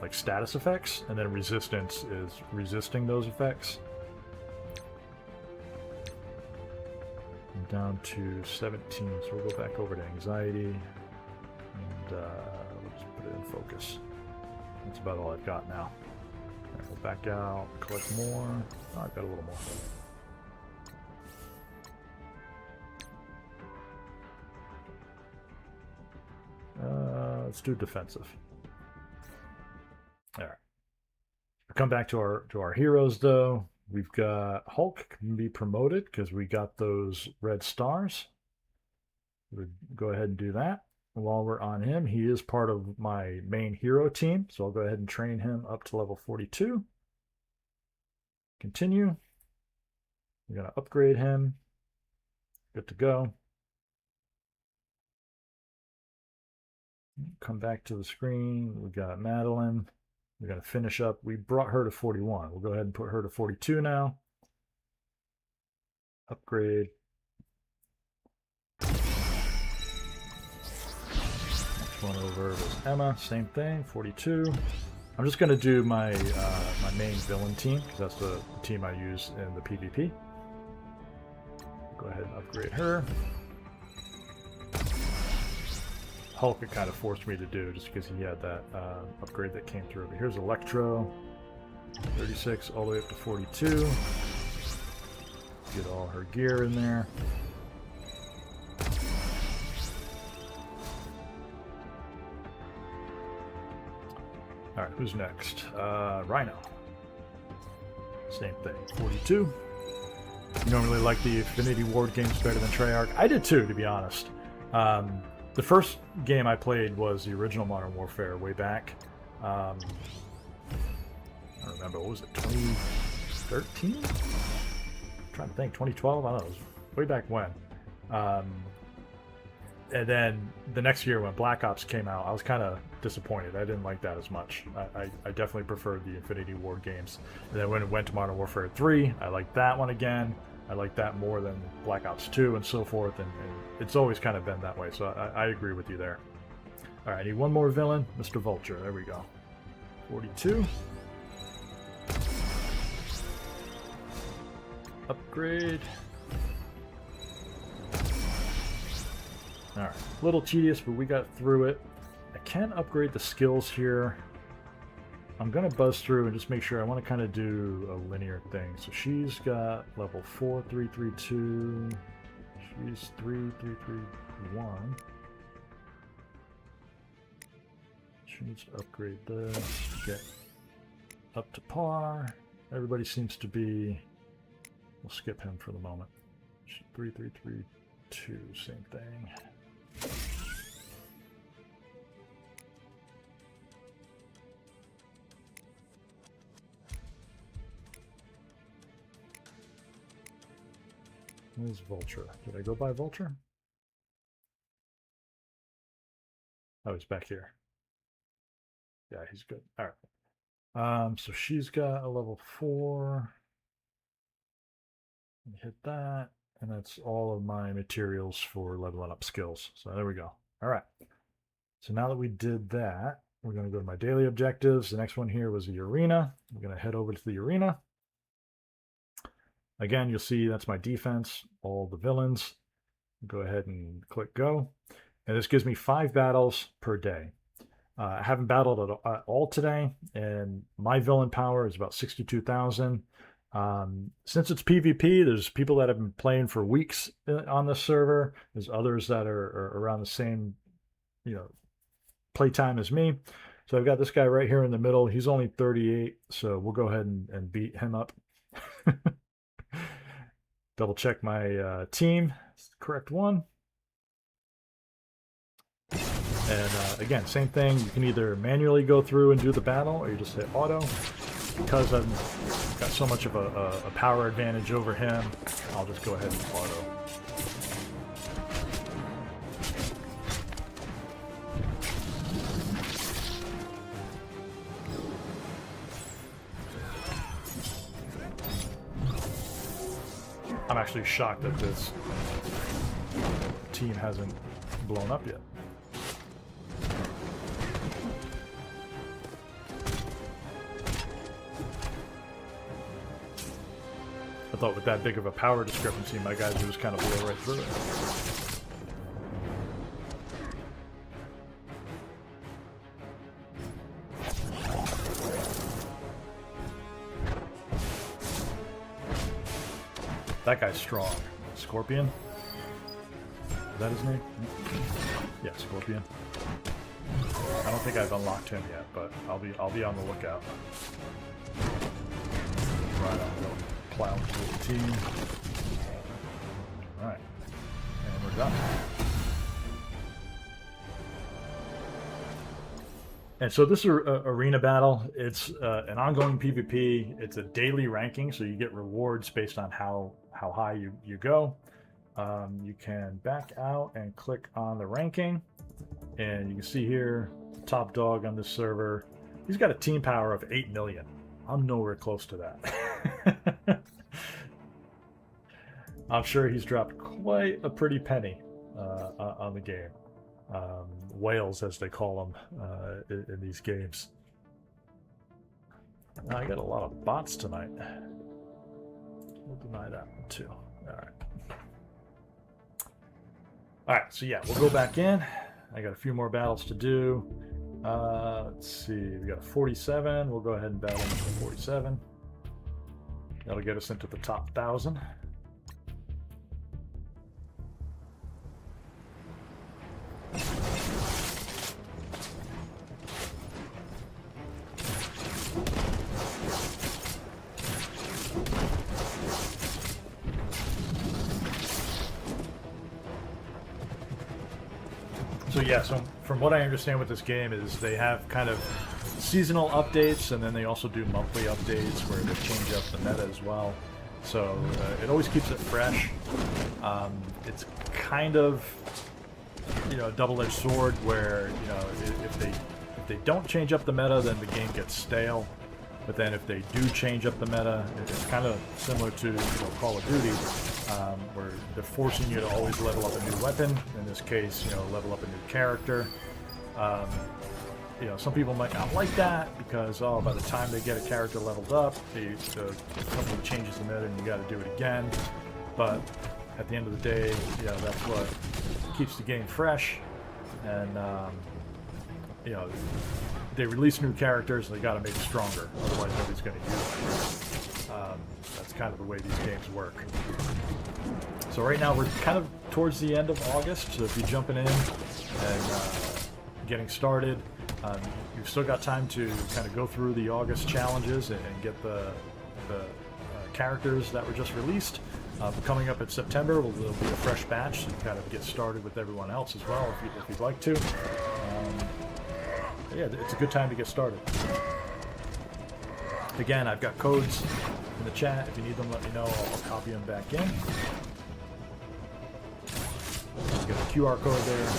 like status effects, and then resistance is resisting those effects. I'm down to 17, so we'll go back over to anxiety, and let's put it in focus. That's about all I've got now. Right, we'll back out, collect more. Oh, I've got a little more. Let's do defensive. All right. Come back to our heroes though. We've got Hulk can be promoted because we got those red stars. We'll go ahead and do that. While we're on him, he is part of my main hero team, so I'll go ahead and train him up to level 42. Continue. We're going to upgrade him. Good to go. Come back to the screen. We got Madeline. We're going to finish up. We brought her to 41. We'll go ahead and put her to 42 now. Upgrade. Next one over was Emma. Same thing, 42. I'm just going to do my my main villain team because that's the team I use in the PvP. Go ahead and upgrade her. Hulk it kind of forced me to do just because he had that upgrade that came through. But here's Electro, 36 all the way up to 42. Get all her gear in there. All right, who's next? Rhino. Same thing, 42. You normally like the Infinity Ward games better than Treyarch. I did too, to be honest. The first game I played was the original Modern Warfare way back. I don't remember, what was it, 2013? I'm trying to think, 2012? I don't know, it was way back when. And then the next year when Black Ops came out, I was kind of disappointed. I didn't like that as much. I definitely preferred the Infinity Ward games. And then when it went to Modern Warfare 3, I liked that one again. I like that more than Black Ops 2 and so forth, and it's always kind of been that way, so I agree with you there. All right, I need one more villain, Mr. Vulture. There we go. 42. Upgrade. All right, a little tedious, but we got through it. I can upgrade the skills here. I'm going to buzz through and just make sure. I want to kind of do a linear thing. So she's got level 4, 3, 3, 2. She's 3, 3, 3, 1. She needs to upgrade this to get up to par. Everybody seems to be... We'll skip him for the moment. 3, 3, 3, 2. Same thing. Where's Vulture? Did I go by Vulture? Oh, he's back here. Yeah, he's good. All right. So she's got a level 4. Hit that, and that's all of my materials for leveling up skills. So there we go. All right. So now that we did that, we're going to go to my daily objectives. The next one here was the arena. I'm going to head over to the arena. Again, you'll see that's my defense, all the villains. Go ahead and click go. And this gives me 5 battles per day. I haven't battled at all today, and my villain power is about 62,000. Since it's PvP, there's people that have been playing for weeks on this server. There's others that are around the same, playtime as me. So I've got this guy right here in the middle. He's only 38, so we'll go ahead and beat him up. Double check my team. It's the correct one. And again, same thing. You can either manually go through and do the battle, or you just hit auto. Because I've got so much of a power advantage over him, I'll just go ahead and auto. I'm actually shocked that this team hasn't blown up yet. I thought with that big of a power discrepancy, my guys would just kind of blow right through it. That guy's strong. Scorpion? Is that his name? Yeah, Scorpion. I don't think I've unlocked him yet, but I'll be on the lookout. Right on, go plow through the team. Alright. And we're done. And so this arena battle, it's an ongoing PvP. It's a daily ranking, so you get rewards based on how high you go. You can back out and click on the ranking, and you can see here, top dog on this server, he's got a team power of 8 million. I'm nowhere close to that. I'm sure he's dropped quite a pretty penny on the game. Whales, as they call them in these games. I got a lot of bots tonight. We'll deny that one too. Alright, so yeah, we'll go back in. I got a few more battles to do. Let's see, we got a 47. We'll go ahead and battle into 47. That'll get us into the top 1,000. So yeah, so from what I understand with this game is they have kind of seasonal updates, and then they also do monthly updates where they change up the meta as well. So it always keeps it fresh. It's kind of, a double-edged sword where, if they don't change up the meta, then the game gets stale. But then if they do change up the meta, it's kind of similar to Call of Duty, where they're forcing you to always level up a new weapon. In this case, level up a new character. Some people might not like that because, by the time they get a character leveled up, the company changes the meta and you got to do it again. But at the end of the day, that's what keeps the game fresh. And they release new characters and they got to make it stronger, otherwise nobody's going to use it. That's kind of the way these games work. So right now we're kind of towards the end of August, so if you're jumping in and getting started, you've still got time to kind of go through the August challenges and get the characters that were just released. Coming up in September, there'll be a fresh batch, so you kind of get started with everyone else as well if you'd like to. Yeah, it's a good time to get started. Again, I've got codes in the chat. If you need them, let me know. I'll copy them back in. You got a QR code there.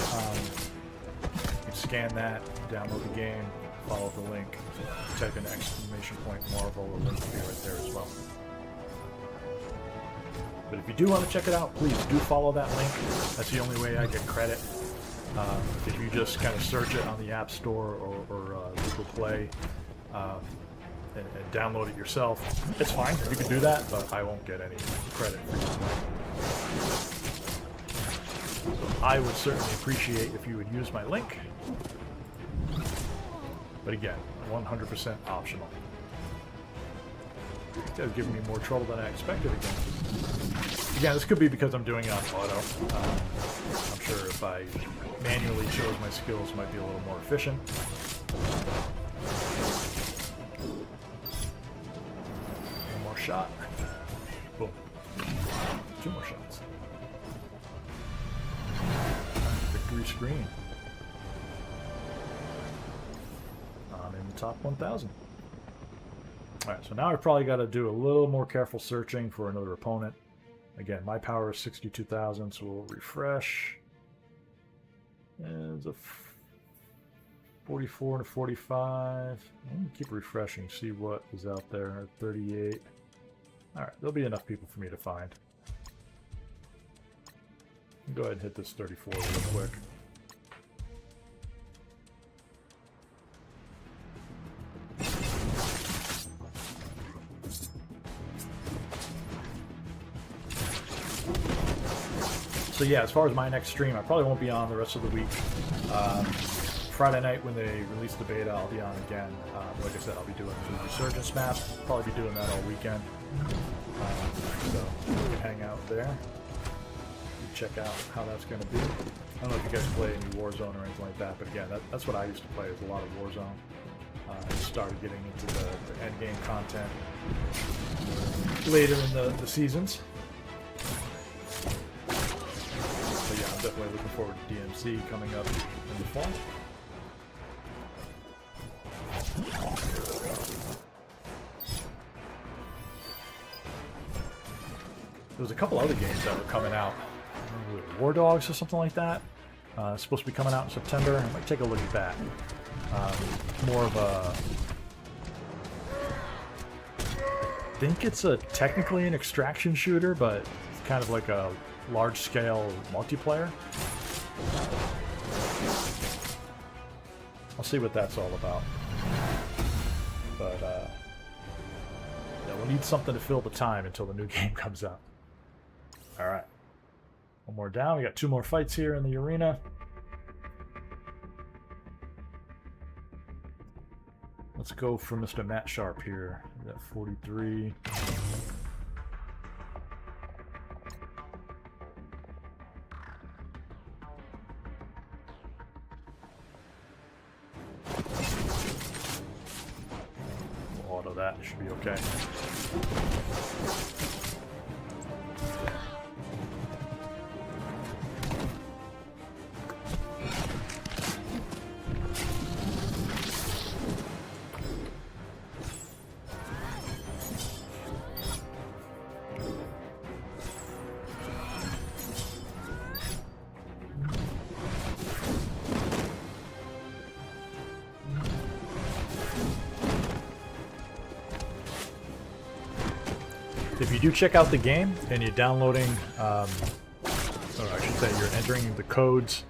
You can scan that, download the game, follow the link, type in exclamation point Marvel, the link will be right there as well. But if you do want to check it out, please do follow that link. That's the only way I get credit. If you just kind of search it on the App Store or Google Play and download it yourself, it's fine. You can do that, but I won't get any credit for it. So I would certainly appreciate if you would use my link. But again, 100% optional. That's giving me more trouble than I expected again. Again, this could be because I'm doing it on auto. I'm sure if I manually chose my skills, it might be a little more efficient. One more shot. Boom. 2 more shots. Victory screen. I'm in the top 1,000. Alright, so now I've probably got to do a little more careful searching for another opponent. Again, my power is 62,000, so we'll refresh. There's a 44 and a 45. I'm going to keep refreshing, see what is out there. 38. Alright, there'll be enough people for me to find. Go ahead and hit this 34 real quick. So yeah, as far as my next stream, I probably won't be on the rest of the week. Friday night when they release the beta, I'll be on again. Like I said, I'll be doing the Resurgence map. Probably be doing that all weekend. So you can hang out there. Check out how that's going to be. I don't know if you guys play any Warzone or anything like that, but again, that's what I used to play, is a lot of Warzone. I started getting into the end game content later in the seasons. But yeah, I'm definitely looking forward to DMC coming up in the fall. There was a couple other games that were coming out. War Dogs or something like that. It's supposed to be coming out in September. I might take a look at that. More of a... I think it's technically an extraction shooter, but it's kind of like a large-scale multiplayer. I'll see what that's all about. But, yeah, we'll need something to fill the time until the new game comes out. Alright. One more down. We got 2 more fights here in the arena. Let's go for Mr. Matt Sharp here. We got 43. We'll auto that. Should be okay. If you do check out the game and you're downloading, or I should say you're entering the codes,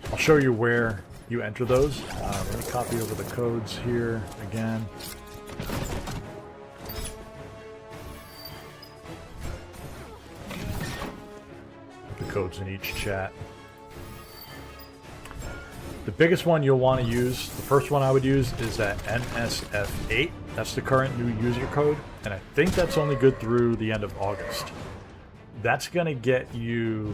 I'll show you where you enter those. Let me copy over the codes here again. The codes in each chat. The biggest one you'll want to use, the first one I would use, is that NSF8. That's the current new user code, and I think that's only good through the end of August. That's going to get you...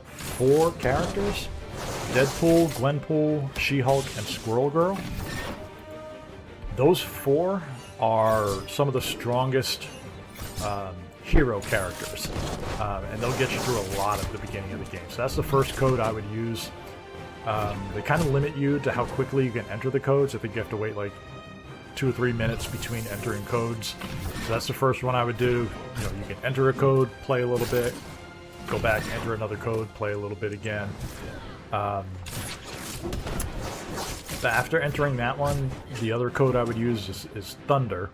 four characters. Deadpool, Gwenpool, She-Hulk, and Squirrel Girl. Those 4 are some of the strongest hero characters, and they'll get you through a lot at the beginning of the game. So that's the first code I would use. They kind of limit you to how quickly you can enter the codes. I think you have to wait like 2 or 3 minutes between entering codes. So that's the first one I would do. You know, you can enter a code, play a little bit, go back, enter another code, play a little bit again. After entering that one, the other code I would use is Thunder.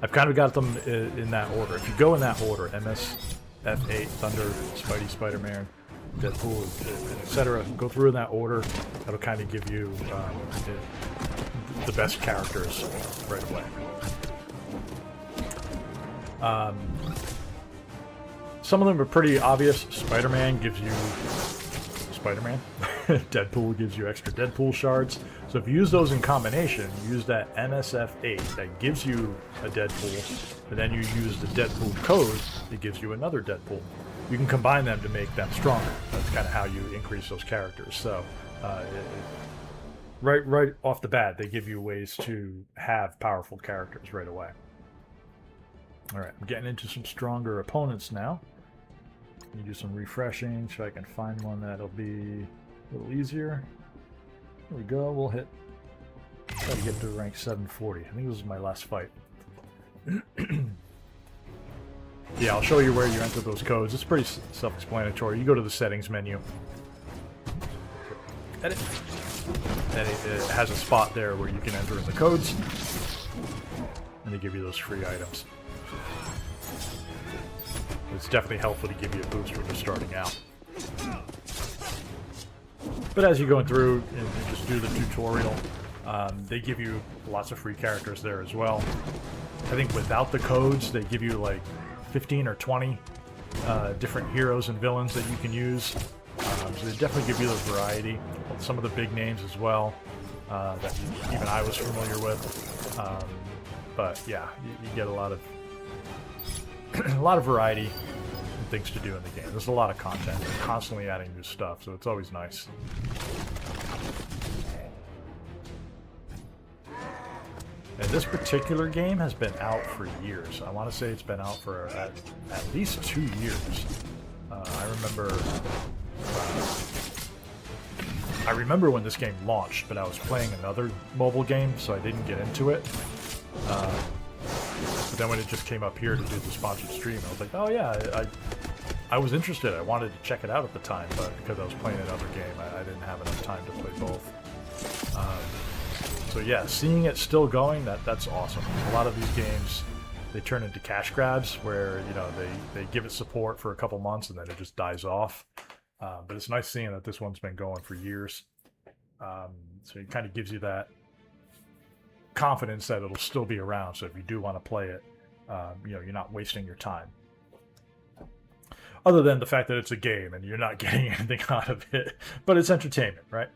I've kind of got them in that order. If you go in that order, MS-F8, Thunder, Spidey, Spider-Man, Deadpool, etc., go through in that order. That'll kind of give you the best characters right away. Some of them are pretty obvious. Spider-Man gives you Spider-Man. Deadpool gives you extra Deadpool shards. So if you use those in combination, you use that MSF8 that gives you a Deadpool, and then you use the Deadpool code that gives you another Deadpool. You can combine them to make them stronger. That's kind of how you increase those characters. So right off the bat, they give you ways to have powerful characters right away. All right, I'm getting into some stronger opponents now. Let me do some refreshing so I can find one that'll be a little easier. There we go. We'll try to get to rank 740. I think this is my last fight. Yeah, I'll show you where you enter those codes. It's pretty self-explanatory. You go to the settings menu. Edit. And it has a spot there where you can enter in the codes. And they give you those free items. It's definitely helpful to give you a boost when you're starting out. But as you're going through and you just do the tutorial, they give you lots of free characters there as well. I think without the codes, they give you like 15 or 20 different heroes and villains that you can use. So they definitely give you the variety. Some of the big names as well that even I was familiar with. But yeah, you get a lot of variety and things to do in the game. There's a lot of content. They're constantly adding new stuff, so it's always nice. And this particular game has been out for years. I want to say it's been out for at least 2 years. I remember when this game launched, but I was playing another mobile game, so I didn't get into it. But then when it just came up here to do the sponsored stream, I was like, oh yeah, I was interested. I wanted to check it out at the time, but because I was playing another game, I didn't have enough time to play both. So yeah, seeing it still going, that's awesome. A lot of these games, they turn into cash grabs where, you know, they give it support for a couple months and then it just dies off. But it's nice seeing that this one's been going for years. So it kind of gives you that confidence that it'll still be around. So if you do want to play it, you know, you're not wasting your time. Other than the fact that it's a game and you're not getting anything out of it, but it's entertainment, right?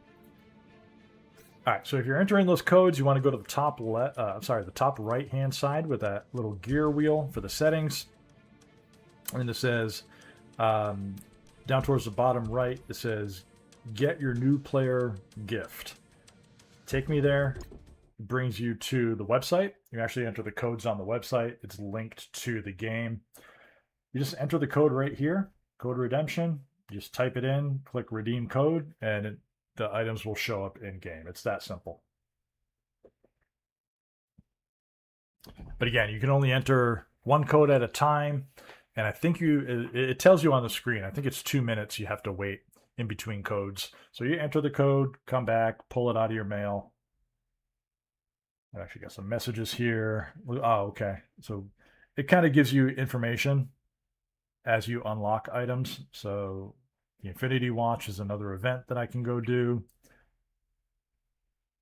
All right, so if you're entering those codes, you want to go to the top the top right-hand side with that little gear wheel for the settings. And it says, down towards the bottom right, it says, get your new player gift. Take me there. It brings you to the website. You actually enter the codes on the website. It's linked to the game. You just enter the code right here, code redemption. You just type it in, click redeem code, and the items will show up in game. It's that simple. But again, you can only enter one code at a time, and I think it tells you on the screen. I think it's 2 minutes you have to wait in between codes. So you enter the code, come back, pull it out of your mail. I actually got some messages here. Oh, okay. So it kind of gives you information as you unlock items. So the Infinity Watch is another event that I can go do.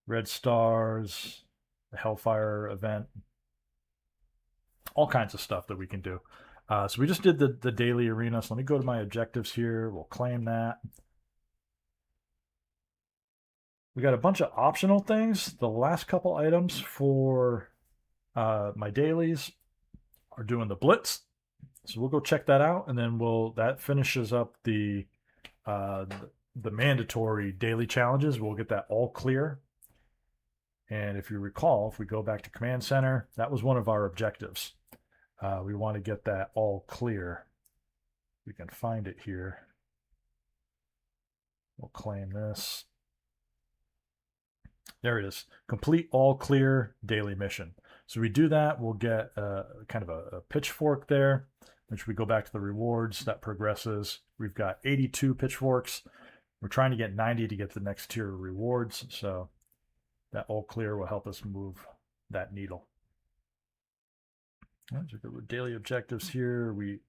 Red Stars, the Hellfire event. All kinds of stuff that we can do. So we just did the daily arena. So let me go to my objectives here. We'll claim that. We got a bunch of optional things. The last couple items for my dailies are doing the Blitz. So we'll go check that out, and then that finishes up the mandatory daily challenges. We'll get that all clear. And if you recall, if we go back to Command Center, that was one of our objectives. We want to get that all clear. We can find it here. We'll claim this. There it is. Complete all clear daily mission. So we do that, we'll get kind of a pitchfork there, which we go back to the rewards. That progresses. We've got 82 pitchforks. We're trying to get 90 to get the next tier of rewards. So that all clear will help us move that needle. Right, so the daily objectives here. We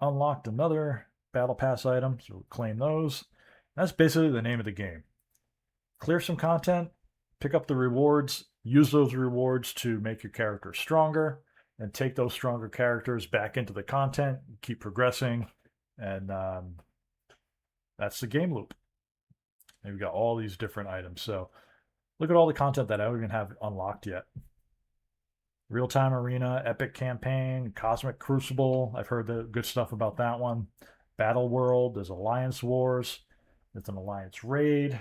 unlocked another battle pass item, so we'll claim those. That's basically the name of the game. Clear some content, pick up the rewards, use those rewards to make your character stronger, and take those stronger characters back into the content, keep progressing, and that's the game loop. And we've got all these different items. So look at all the content that I don't even have unlocked yet. Real-time arena, epic campaign, cosmic crucible. I've heard the good stuff about that one. Battle world. There's alliance wars. There's an alliance raid.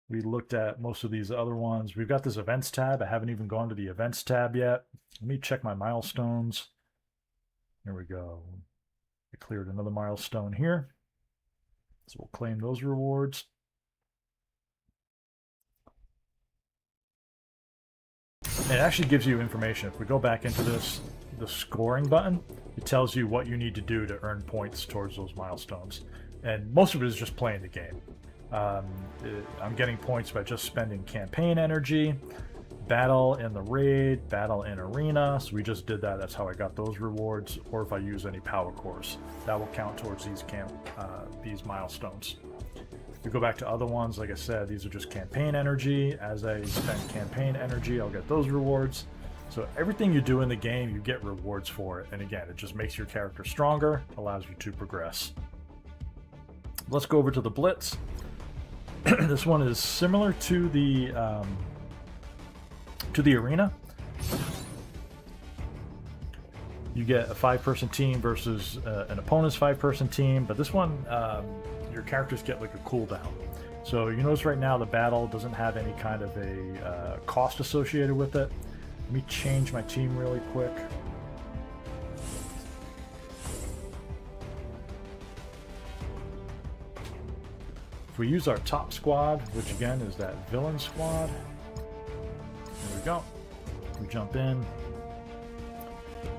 We looked at most of these other ones. We've got this events tab. I haven't even gone to the events tab yet. Let me check my milestones. There we go. I cleared another milestone here. So we'll claim those rewards. And it actually gives you information. If we go back into this, the scoring button, it tells you what you need to do to earn points towards those milestones. And most of it is just playing the game. I'm getting points by just spending campaign energy, battle in the raid, battle in arena. So we just did that. That's how I got those rewards. Or if I use any power cores, that will count towards these milestones. If we go back to other ones, like I said, these are just campaign energy. As I spend campaign energy, I'll get those rewards. So everything you do in the game, you get rewards for it. And again, it just makes your character stronger, allows you to progress. Let's go over to the Blitz. This one is similar to the arena. You get a 5-person team versus an opponent's 5-person team, but this one, your characters get like a cooldown. So you notice right now the battle doesn't have any kind of a cost associated with it. Let me change my team really quick. If we use our top squad, which again is that villain squad, there we go. We jump in.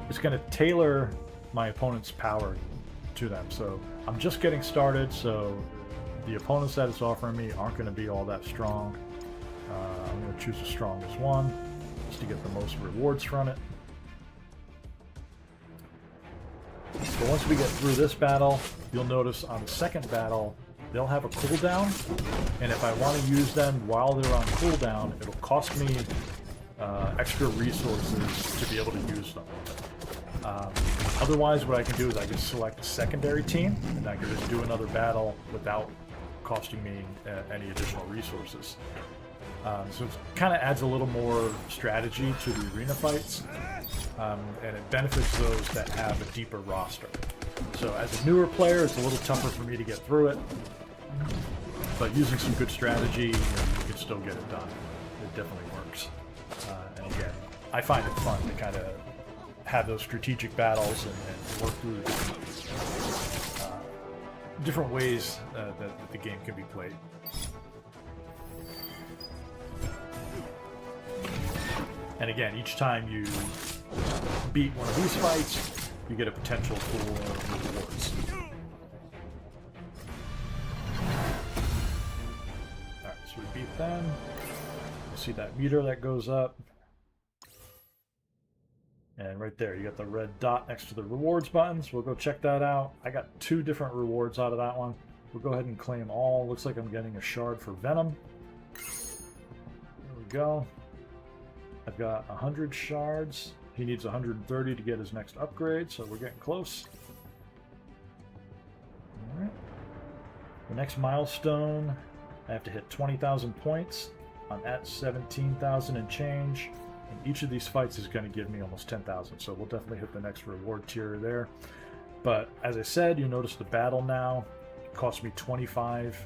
It's going to tailor my opponent's power to them. So I'm just getting started, so the opponents that it's offering me aren't going to be all that strong. I'm going to choose the strongest one just to get the most rewards from it. So once we get through this battle, you'll notice on the second battle, they'll have a cooldown, and if I want to use them while they're on cooldown, it'll cost me extra resources to be able to use them. Otherwise, what I can do is I can select a secondary team, and I can just do another battle without costing me any additional resources. So it kind of adds a little more strategy to the arena fights, and it benefits those that have a deeper roster. So as a newer player, it's a little tougher for me to get through it, but using some good strategy, you can still get it done. It definitely works. And again, I find it fun to kind of have those strategic battles and work through different ways that the game can be played. And again, each time you beat one of these fights, you get a potential for rewards. Alright, so we beat them. You see that meter that goes up. And right there, you got the red dot next to the rewards buttons. We'll go check that out. I got 2 different rewards out of that one. We'll go ahead and claim all. Looks like I'm getting a shard for Venom. There we go. I've got 100 shards. He needs 130 to get his next upgrade, so we're getting close. Alright. The next milestone, I have to hit 20,000 points. I'm at 17,000 and change. And each of these fights is going to give me almost 10,000, so we'll definitely hit the next reward tier there. But as I said, you notice the battle now costs me 25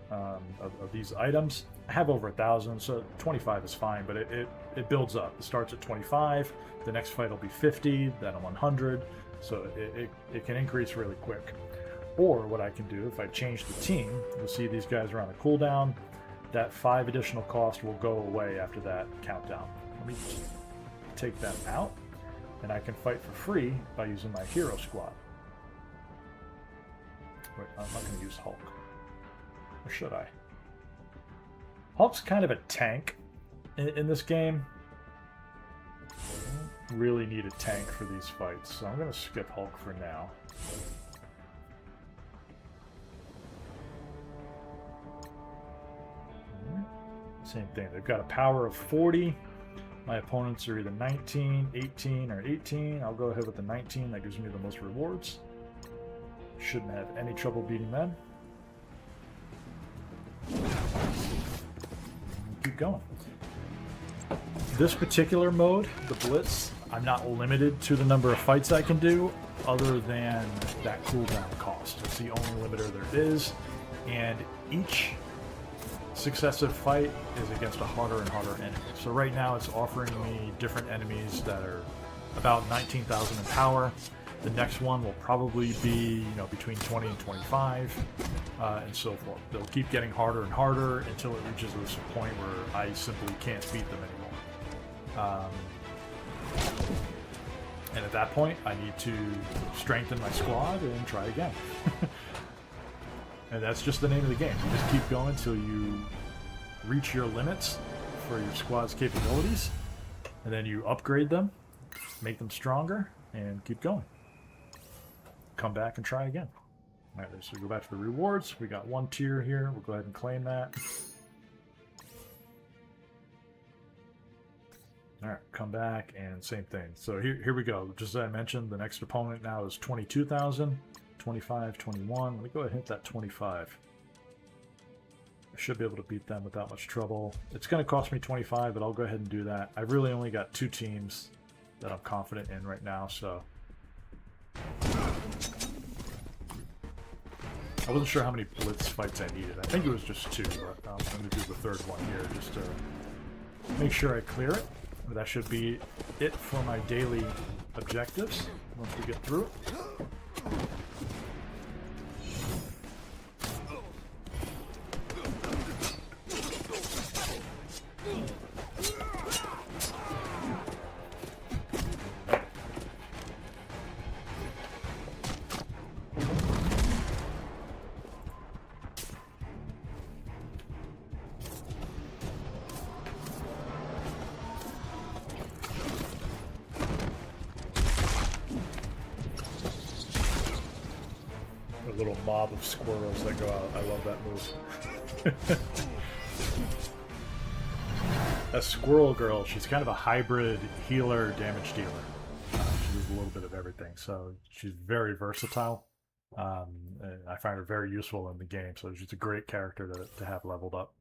of these items. I have over 1,000, so 25 is fine, but it builds up. It starts at 25, the next fight will be 50, then 100, so it can increase really quick. Or what I can do, if I change the team, you'll see these guys are on a cooldown. That 5 additional cost will go away after that countdown. Let me just take them out, and I can fight for free by using my hero squad. Wait, I'm not going to use Hulk. Or should I? Hulk's kind of a tank in this game. I don't really need a tank for these fights, so I'm going to skip Hulk for now. Same thing. They've got a power of 40. My opponents are either 19, 18, or 18. I'll go ahead with the 19. That gives me the most rewards. Shouldn't have any trouble beating them. keep going. This particular mode, the Blitz, I'm not limited to the number of fights I can do other than that cooldown cost. It's the only limiter there is, and each successive fight is against a harder and harder enemy. So right now it's offering me different enemies that are about 19,000 in power. The next one will probably be, between 20 and 25, and so forth. They'll keep getting harder and harder until it reaches this point where I simply can't beat them anymore. And at that point, I need to strengthen my squad and try again. And that's just the name of the game. You just keep going until you reach your limits for your squad's capabilities, and then you upgrade them, make them stronger, and keep going. Come back and try again. All right, so we go back to the rewards. We got one tier here. We'll go ahead and claim that. All right, come back and same thing. So here we go. Just as I mentioned, the next opponent now is 22,000, 25, 21. Let me go ahead and hit that 25. I should be able to beat them without much trouble. It's going to cost me 25, but I'll go ahead and do that. I've really only got 2 teams that I'm confident in right now, so... I wasn't sure how many Blitz fights I needed. I think it was just 2, but I'm going to do the third one here just to make sure I clear it. But that should be it for my daily objectives once we get through it. Little mob of squirrels that go out. I love that move. A squirrel girl, she's kind of a hybrid healer, damage dealer. She does a little bit of everything, so she's very versatile. And I find her very useful in the game, so she's a great character to have leveled up.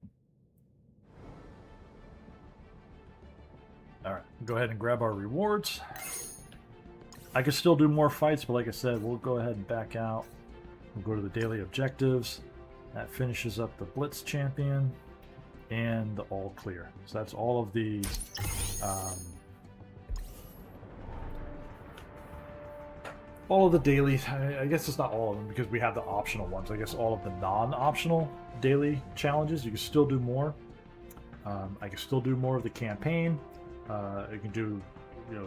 Alright, go ahead and grab our rewards. I could still do more fights, but like I said, we'll go ahead and back out. We'll go to the daily objectives. That finishes up the Blitz champion and the all clear. So that's all of the dailies. I guess it's not all of them because we have the optional ones. I guess all of the non-optional daily challenges. You can still do more. I can still do more of the campaign. I can do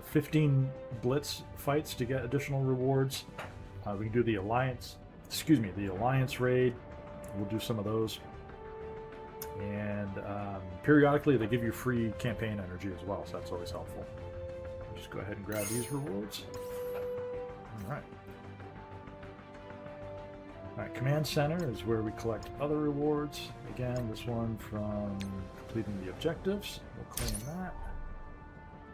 15 Blitz fights to get additional rewards. We can do the Alliance raid. We'll do some of those. And periodically they give you free campaign energy as well, so that's always helpful. Just go ahead and grab these rewards. Alright. Alright, Command Center is where we collect other rewards. Again, this one from completing the objectives. We'll claim that.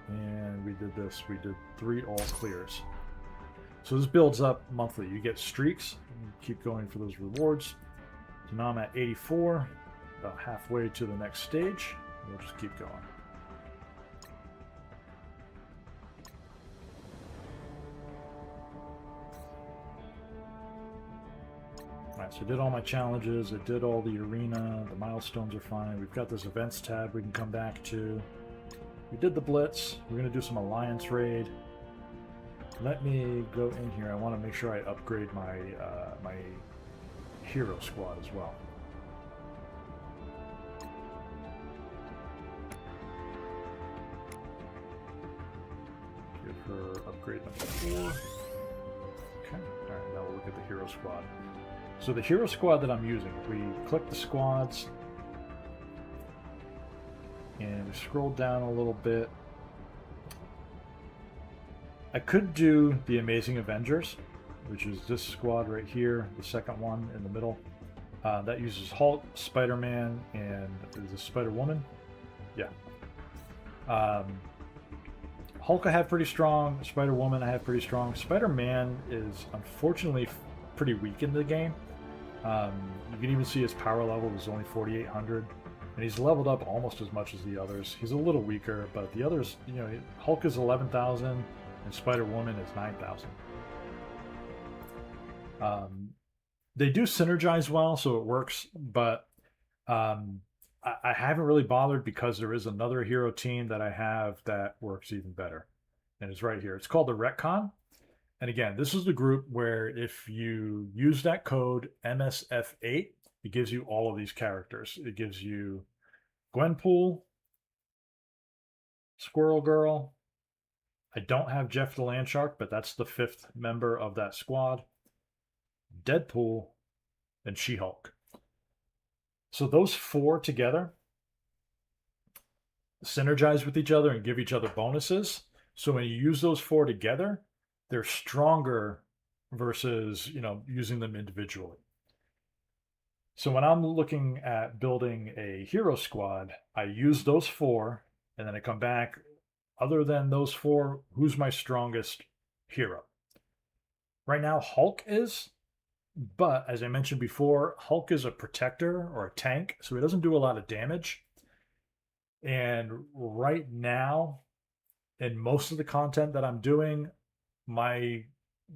And we did this. We did 3 all clears. So this builds up monthly. You get streaks. You keep going for those rewards. So now I'm at 84, about halfway to the next stage. We'll just keep going. Alright, so I did all my challenges. I did all the arena. The milestones are fine. We've got this events tab we can come back to. We did the Blitz. We're going to do some Alliance raid. Let me go in here. I want to make sure I upgrade my my hero squad as well. Give her upgrade number 4. Okay. Alright, now we'll look at the hero squad. So the hero squad that I'm using, if we click the squads and we scroll down a little bit, I could do the Amazing Avengers, which is this squad right here, the second one in the middle. That uses Hulk, Spider-Man, and is it Spider-Woman? Yeah. Hulk I have pretty strong. Spider-Woman I have pretty strong. Spider-Man is unfortunately pretty weak in the game. You can even see his power level is only 4,800. And he's leveled up almost as much as the others. He's a little weaker, but the others, Hulk is 11,000 and Spider-Woman is 9,000. They do synergize well, so it works, but I haven't really bothered because there is another hero team that I have that works even better. And it's right here. It's called the Retcon. And again, this is the group where if you use that code MSF8, it gives you all of these characters. It gives you Gwenpool, Squirrel Girl. I don't have Jeff the Landshark, but that's the 5th member of that squad. Deadpool, and She-Hulk. So those 4 together synergize with each other and give each other bonuses. So when you use those 4 together, they're stronger versus, using them individually. So when I'm looking at building a hero squad, I use those 4, and then I come back. Other than those 4, who's my strongest hero? Right now, Hulk is, but as I mentioned before, Hulk is a protector or a tank, so he doesn't do a lot of damage. And right now, in most of the content that I'm doing, my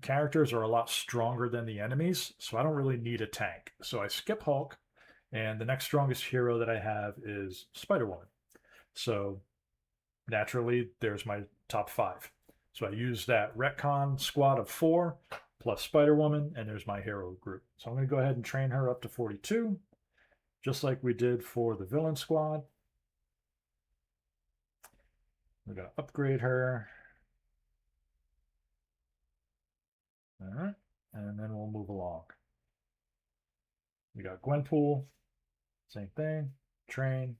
characters are a lot stronger than the enemies, so I don't really need a tank. So I skip Hulk, and the next strongest hero that I have is Spider-Woman. So naturally, there's my top 5. So I use that Retcon squad of 4 plus Spider-Woman, and there's my hero group. So I'm going to go ahead and train her up to 42, just like we did for the villain squad. We're going to upgrade her. All right, and then we'll move along. We got Gwenpool, same thing, train.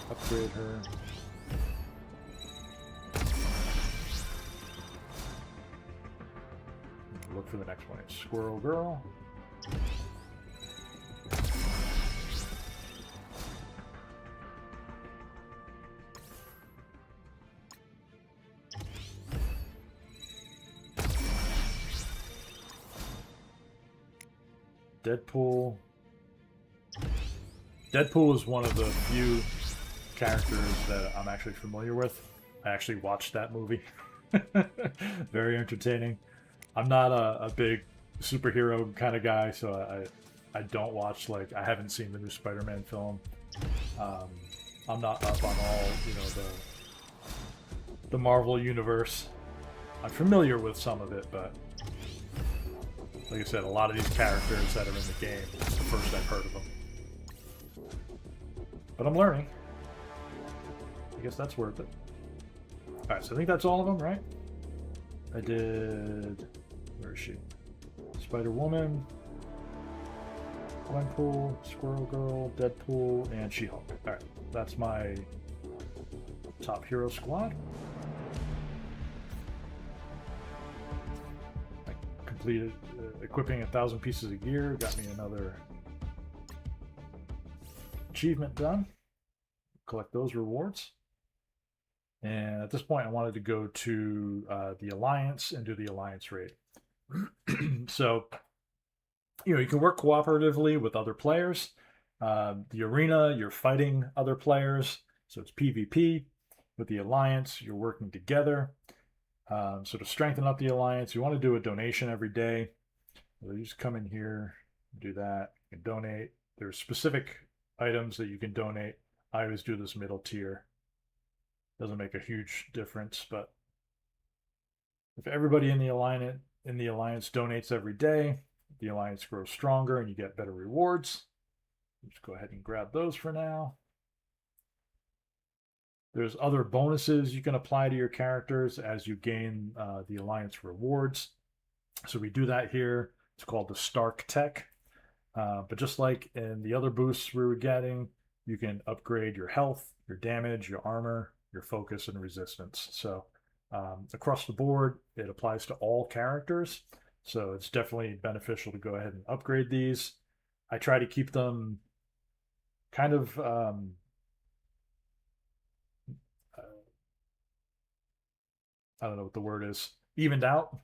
Upgrade her. Look for the next one. It's Squirrel Girl. Deadpool. Deadpool is one of the few characters that I'm actually familiar with. I actually watched that movie. Very entertaining. I'm not a big superhero kind of guy, so I don't watch, I haven't seen the new Spider-Man film. I'm not up on all, the Marvel universe. I'm familiar with some of it, but like I said, a lot of these characters that are in the game, it's the first I've heard of them. But I'm learning. I guess that's worth it. Alright, so I think that's all of them, right? I did... Where is she? Spider-Woman, Gwenpool, Squirrel Girl, Deadpool, and She-Hulk. Alright, that's my top hero squad. I completed equipping 1,000 pieces of gear, got me another achievement done. Collect those rewards. And at this point, I wanted to go to the Alliance and do the Alliance raid. So, you can work cooperatively with other players. The arena, you're fighting other players, so it's PvP. With the Alliance, you're working together. So to strengthen up the Alliance, you want to do a donation every day. So you just come in here, do that, you can donate. There's specific items that you can donate. I always do this middle tier. Doesn't make a huge difference, but if everybody in the alliance donates every day, the Alliance grows stronger and you get better rewards. Just go ahead and grab those for now. There's other bonuses you can apply to your characters as you gain the Alliance rewards. So we do that here. It's called the Stark Tech. But just like in the other boosts we were getting, you can upgrade your health, your damage, your armor, your focus, and resistance. So across the board, it applies to all characters. So it's definitely beneficial to go ahead and upgrade these. I try to keep them kind of I don't know what the word is, evened out.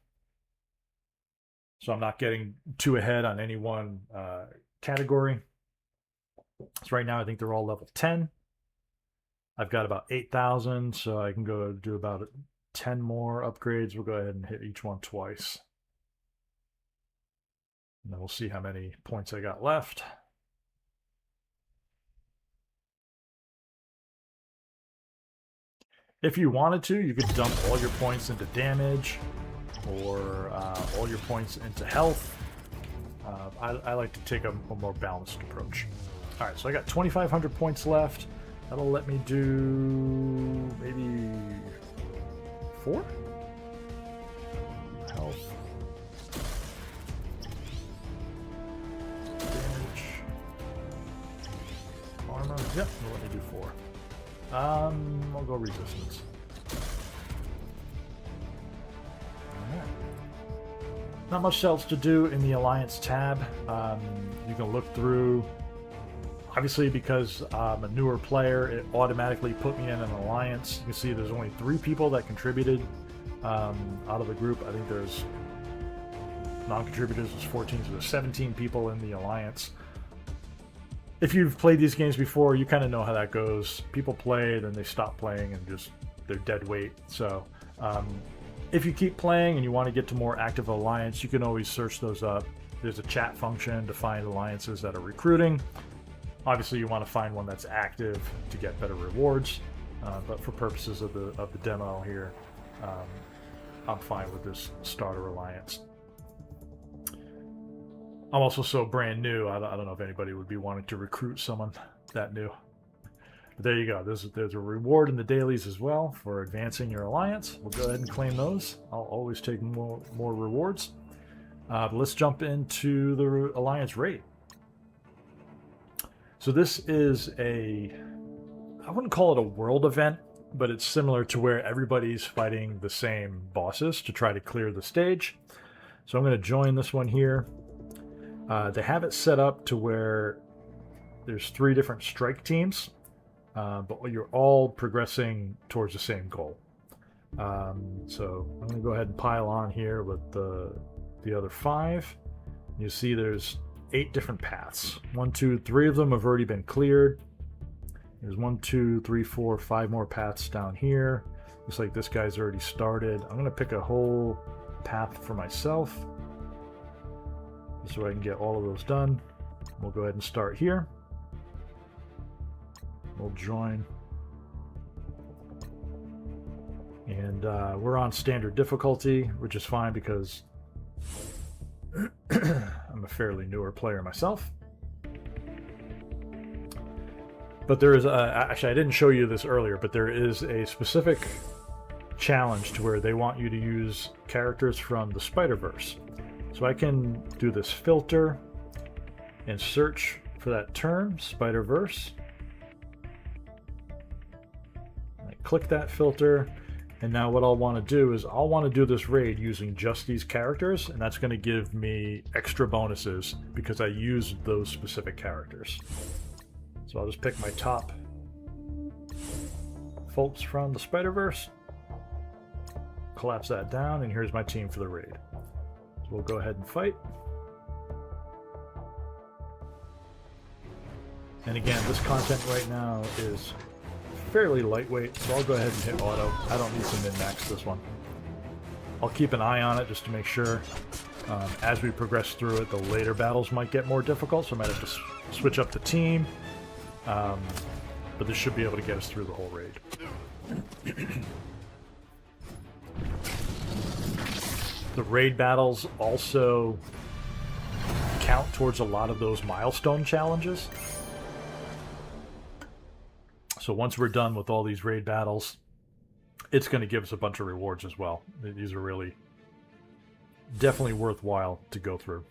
So I'm not getting too ahead on any one category. So right now I think they're all level 10. I've got about 8,000, so I can go do about 10 more upgrades. We'll go ahead and hit each one twice. And then we'll see how many points I got left. If you wanted to, you could dump all your points into damage or all your points into health. I like to take a more balanced approach. All right, so I got 2,500 points left. That'll let me do maybe 4? Health. Damage. Armor. Yep, we'll let me do 4. I'll go resistance. Alright. Not much else to do in the Alliance tab. You can look through. Obviously, because I'm a newer player, it automatically put me in an alliance. You can see there's only 3 people that contributed out of the group. I think there's non-contributors was 14, so there's 17 people in the alliance. If you've played these games before, you kind of know how that goes. People play, then they stop playing, and just they're dead weight. So if you keep playing and you want to get to more active alliance, you can always search those up. There's a chat function to find alliances that are recruiting. Obviously, you want to find one that's active to get better rewards, but for purposes of the demo here, I'm fine with this starter alliance. I'm also so brand new, I don't know if anybody would be wanting to recruit someone that new. But there you go. There's a reward in the dailies as well for advancing your alliance. We'll go ahead and claim those. I'll always take more rewards. But let's jump into the alliance raid. So this is I wouldn't call it a world event, but it's similar to where everybody's fighting the same bosses to try to clear the stage. So I'm going to join this one here. They have it set up to where there's 3 different strike teams, but you're all progressing towards the same goal. So I'm going to go ahead and pile on here with the other 5. You see there's 8 different paths. 1, 2, 3 of them have already been cleared. There's 1, 2, 3, 4, 5 more paths down here. Looks like this guy's already started. I'm going to pick a whole path for myself, so I can get all of those done. We'll go ahead and start here. We'll join. And we're on standard difficulty, which is fine because I'm a fairly newer player myself. But there is, actually I didn't show you this earlier, but there is a specific challenge to where they want you to use characters from the Spider-Verse. So I can do this filter and search for that term, Spider-Verse. I click that filter, and now what I'll want to do is I'll want to do this raid using just these characters, and that's going to give me extra bonuses because I used those specific characters. So I'll just pick my top folks from the Spider-Verse, collapse that down, and here's my team for the raid. We'll go ahead and fight. And again, this content right now is fairly lightweight, so I'll go ahead and hit auto. I don't need to min-max this one. I'll keep an eye on it just to make sure. As we progress through it, the later battles might get more difficult, so I might have to switch up the team. But this should be able to get us through the whole raid. The raid battles also count towards a lot of those milestone challenges. So once we're done with all these raid battles, it's going to give us a bunch of rewards as well. These are really definitely worthwhile to go through.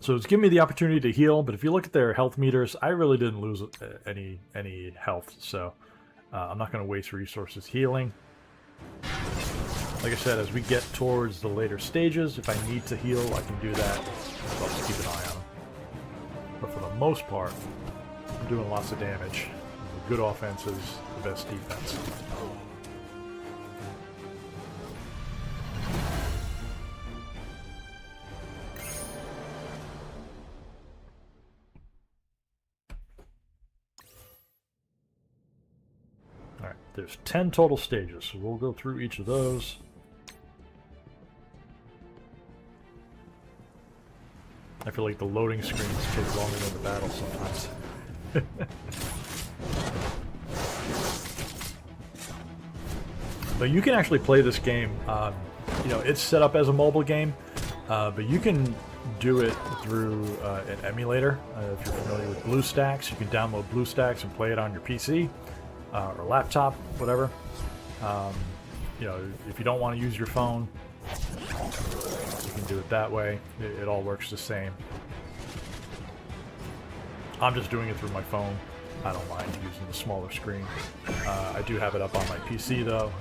So it's giving me the opportunity to heal, but if you look at their health meters, I really didn't lose any health, so I'm not going to waste resources healing. Like I said, as we get towards the later stages, if I need to heal, I can do that. I'll just keep an eye on them. But for the most part, I'm doing lots of damage. Good offense is the best defense. There's 10 total stages, so we'll go through each of those. I feel like the loading screens take longer than the battle sometimes. But you can actually play this game, you know, it's set up as a mobile game, but you can do it through an emulator. If you're familiar with BlueStacks, you can download BlueStacks and play it on your PC or laptop, whatever. You know, if you don't want to use your phone, you can do it that way. It all works the same. I'm just doing it through my phone. I don't mind using the smaller screen. I do have it up on my PC though.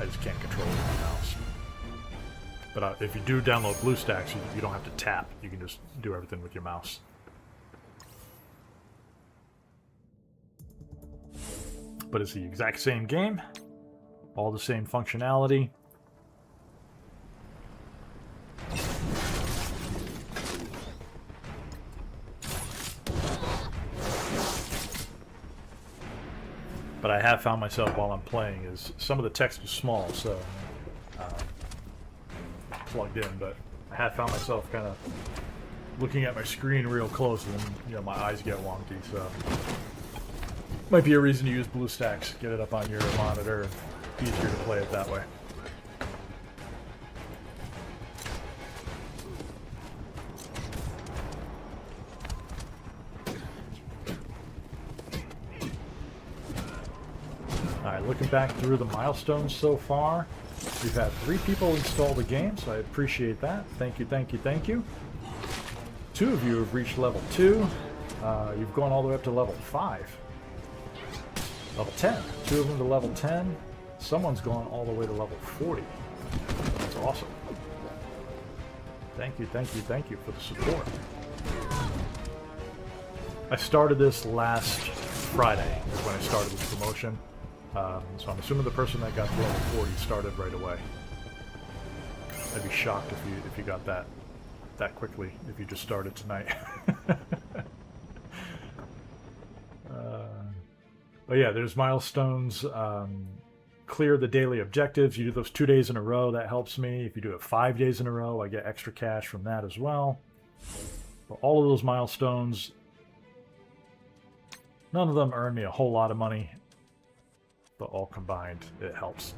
I just can't control it with my mouse. But if you do download BlueStacks, you don't have to tap. You can just do everything with your mouse. But it's the exact same game. All the same functionality. But I have found myself while I'm playing is some of the text is small, so plugged in. But I have found myself kind of looking at my screen real close, and you know my eyes get wonky. So might be a reason to use BlueStacks. Get it up on your monitor. Easier to play it that way. Alright, looking back through the milestones so far, we've had 3 people install the game, so I appreciate that. Thank you, thank you, thank you. 2 of you have reached level 2. You've gone all the way up to level 5. Level 10. 2 of them to level 10. Someone's gone all the way to level 40. That's awesome. Thank you, thank you, thank you for the support. I started this last Friday, is when I started this promotion. So I'm assuming the person that got to level 40 started right away. I'd be shocked if you got that quickly if you just started tonight. But yeah, there's milestones. Clear the daily objectives. You do those 2 days in a row, that helps me. If you do it 5 days in a row, I get extra cash from that as well. But all of those milestones, none of them earn me a whole lot of money. But all combined, it helps.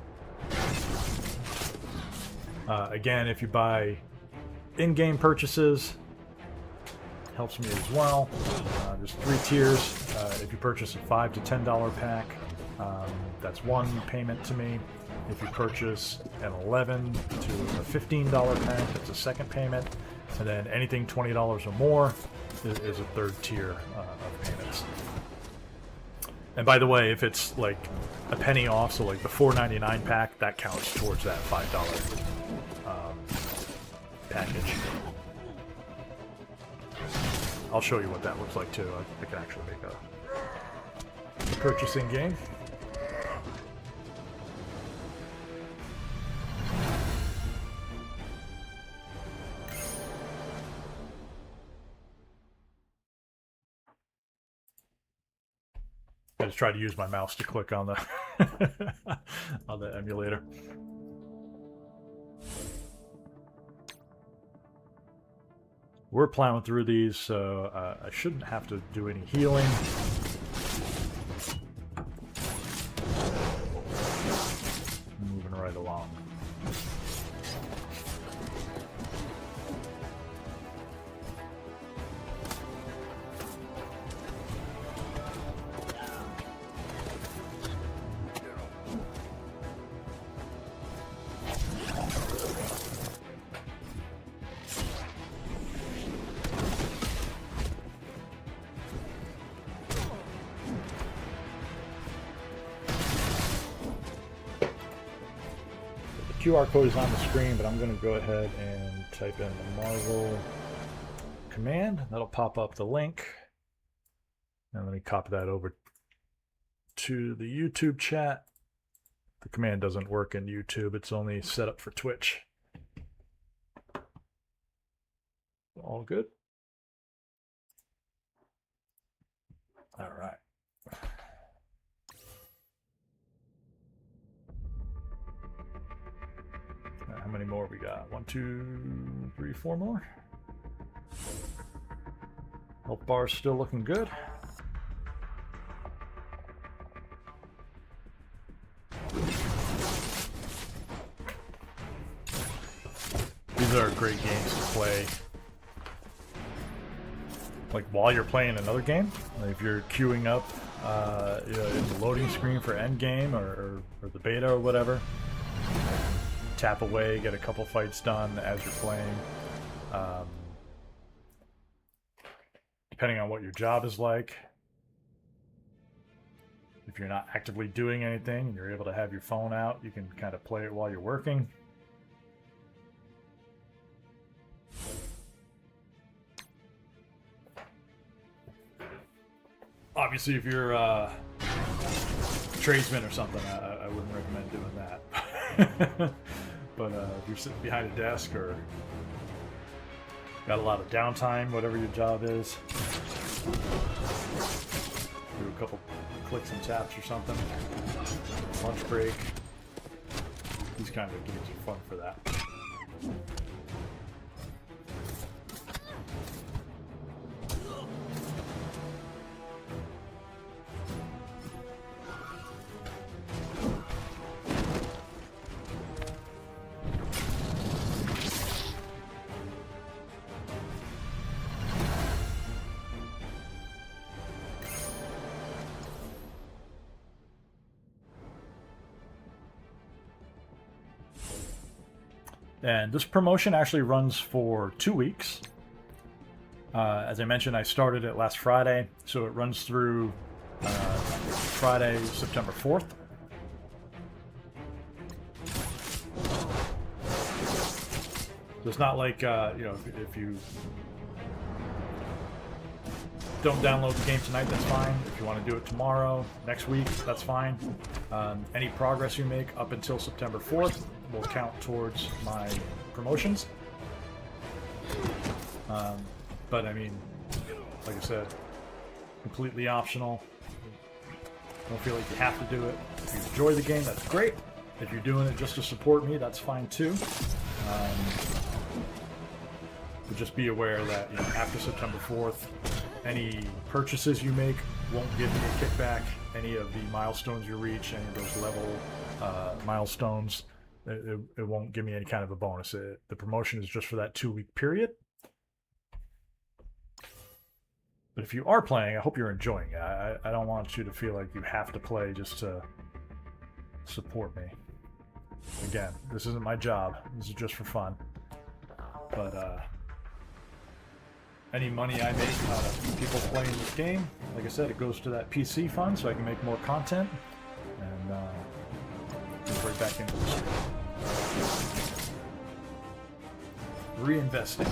Again, if you buy in-game purchases, helps me as well. There's 3 tiers. If you purchase a $5 to $10 pack, that's one payment to me. If you purchase an $11 to a $15 pack, that's a second payment. And then anything $20 or more is a third tier of payments. And by the way, if it's like a penny off, so like the $4.99 pack, that counts towards that $5 package. I'll show you what that looks like too. I can actually make a purchasing game. I just try to use my mouse to click on the on the emulator. We're plowing through these, so I shouldn't have to do any healing. Moving right along. QR code is on the screen, but I'm going to go ahead and type in the Marvel command. That'll pop up the link. And let me copy that over to the YouTube chat. The command doesn't work in YouTube. It's only set up for Twitch. All good? All right. more we got? 1, 2, 3, 4 more. Health bar's still looking good. These are great games to play. Like while you're playing another game, like if you're queuing up in the loading screen for endgame or the beta or whatever, tap away, get a couple fights done as you're playing. Depending on what your job is like, if you're not actively doing anything and you're able to have your phone out, you can kind of play it while you're working. Obviously, if you're a tradesman or something, I wouldn't recommend doing that. But if you're sitting behind a desk or got a lot of downtime, whatever your job is, do a couple clicks and taps or something, lunch break, these kind of games are fun for that. And this promotion actually runs for 2 weeks. As I mentioned, I started it last Friday, so it runs through Friday, September 4th. So it's not like, if you don't download the game tonight, that's fine. If you want to do it tomorrow, next week, that's fine. Any progress you make up until September 4th will count towards my promotions. But I mean, like I said, completely optional. Don't feel like you have to do it. If you enjoy the game, that's great. If you're doing it just to support me, that's fine too. But just be aware that after September 4th, any purchases you make won't give you a kickback. Any of the milestones you reach, any of those level milestones, it won't give me any kind of a bonus. The promotion is just for that 2-week period. But if you are playing, I hope you're enjoying it. I don't want you to feel like you have to play just to support me. Again, this isn't my job. This is just for fun. But any money I make out of people playing this game, like I said, it goes to that PC fund so I can make more content and goes right back into this. Reinvesting.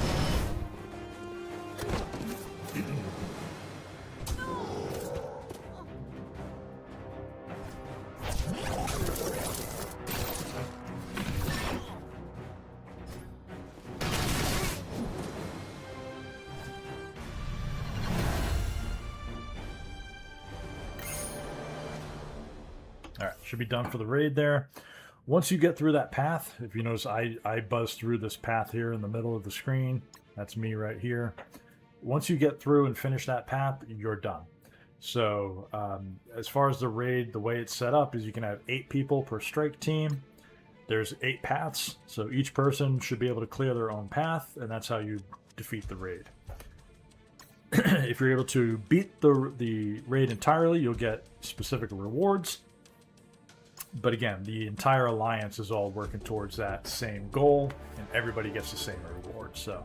Alright, should be done for the raid there. Once you get through that path, if you notice I buzz through this path here in the middle of the screen. That's me right here. Once you get through and finish that path, you're done. So as far as the raid, the way it's set up is you can have 8 people per strike team. There's 8 paths, so each person should be able to clear their own path, and that's how you defeat the raid. If you're able to beat the raid entirely, you'll get specific rewards. But again, the entire alliance is all working towards that same goal, and everybody gets the same reward. So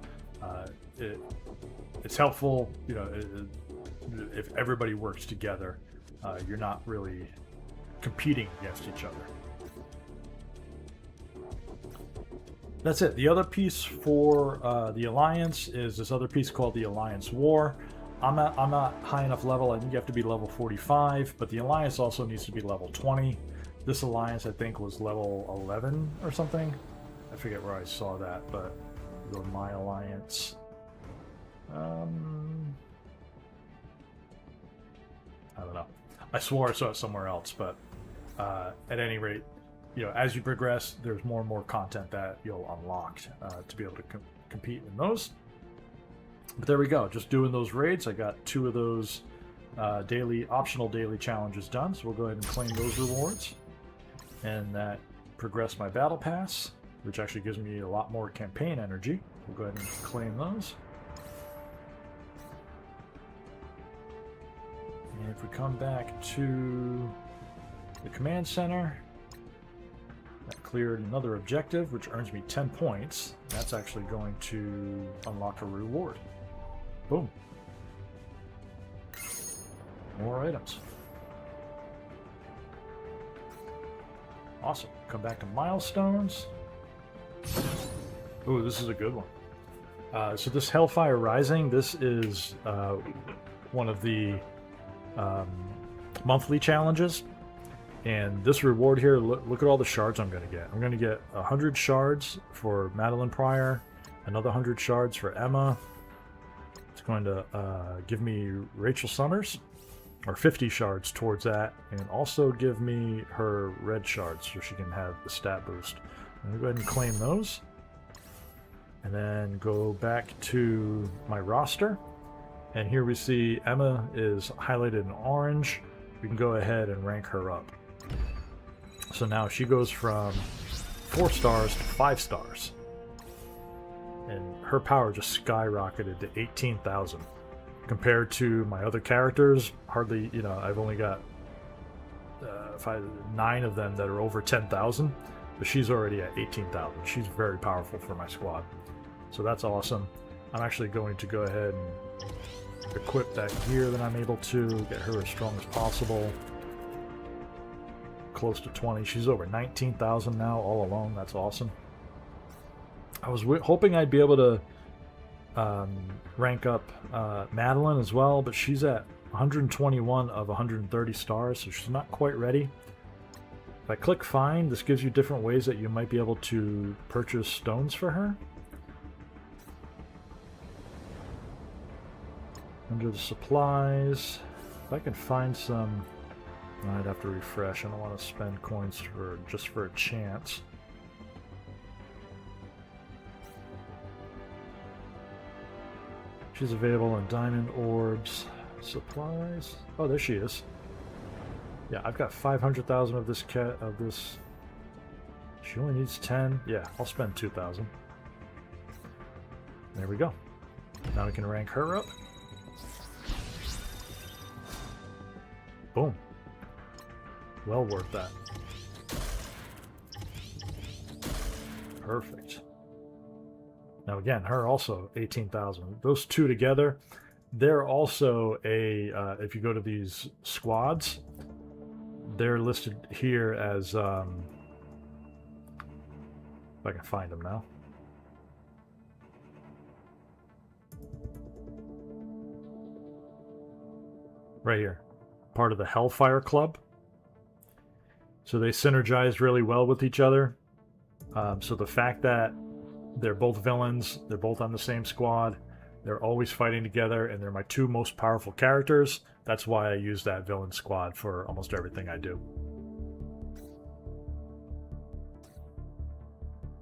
it's helpful, if everybody works together. You're not really competing against each other. That's it. The other piece for the Alliance is this other piece called the Alliance War. I'm not high enough level. I think you have to be level 45, but the Alliance also needs to be level 20. This Alliance, I think, was level 11 or something. I forget where I saw that, but go to My Alliance. I don't know. I swore I saw it somewhere else, but at any rate, you know, as you progress, there's more and more content that you'll unlock to be able to compete in those. But there we go. Just doing those raids. I got 2 of those optional daily challenges done. So we'll go ahead and claim those rewards. And that progressed my battle pass, which actually gives me a lot more campaign energy. We'll go ahead and claim those. And if we come back to the command center, that cleared another objective, which earns me 10 points. That's actually going to unlock a reward. Boom. More items. Awesome. Come back to milestones. Ooh, this is a good one. So this Hellfire Rising, this is one of the monthly challenges. And this reward here, look at all the shards I'm going to get. I'm going to get 100 shards for Madeline Pryor, another 100 shards for Emma. It's going to give me Rachel Summers, or 50 shards towards that, and also give me her red shards so she can have the stat boost. I'm going to go ahead and claim those. And then go back to my roster. And here we see Emma is highlighted in orange. We can go ahead and rank her up. So now she goes from 4 stars to 5 stars. And her power just skyrocketed to 18,000. Compared to my other characters, hardly, you know, I've only got 9 of them that are over 10,000. But she's already at 18,000. She's very powerful for my squad. So that's awesome. I'm actually going to go ahead and equip that gear that I'm able to, get her as strong as possible. Close to 20. She's over 19,000 now, all alone. That's awesome. I was hoping I'd be able to rank up Madeline as well, but she's at 121 of 130 stars, so she's not quite ready. If I click find, this gives you different ways that you might be able to purchase stones for her. Under the supplies, if I can find some, I'd have to refresh. I don't want to spend coins just for a chance. She's available in diamond orbs, supplies. Oh, there she is. Yeah, I've got 500,000 of this. She only needs 10. Yeah, I'll spend 2,000. There we go. Now we can rank her up. Boom. Well worth that. Perfect. Now again, her also 18,000. Those two together, they're also a, if you go to these squads, they're listed here as, if I can find them now. Right here. Part of the Hellfire Club. So they synergize really well with each other. So the fact that they're both villains, they're both on the same squad, they're always fighting together, and they're my 2 most powerful characters, that's why I use that villain squad for almost everything I do.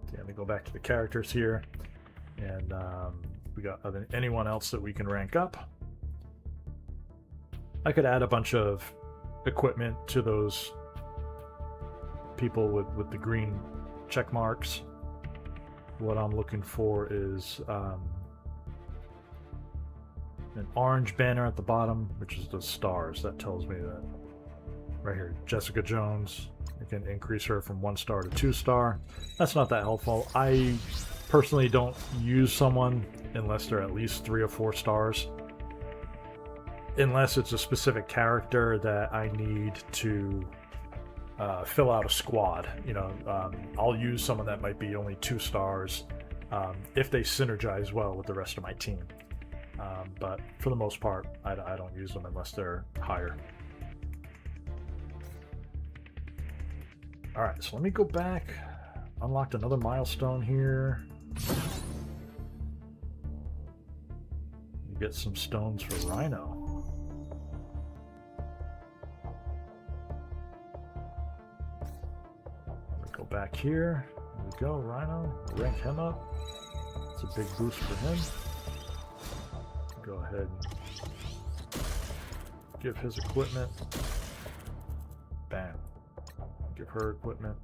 Okay, let me go back to the characters here. And we got anyone else that we can rank up. I could add a bunch of equipment to those people with the green check marks. What I'm looking for is an orange banner at the bottom, which is the stars. That tells me that right here, Jessica Jones, I can increase her from 1 star to 2 star. That's not that helpful. I personally don't use someone unless they're at least 3 or 4 stars. Unless it's a specific character that I need to fill out a squad. You know, I'll use someone that might be only 2 stars if they synergize well with the rest of my team. But for the most part, I don't use them unless they're higher. Alright, so let me go back. Unlocked another milestone here. Get some stones for Rhino. back here. There we go, Rhino. Rank him up. It's a big boost for him. Go ahead and give his equipment. Bam. Give her equipment.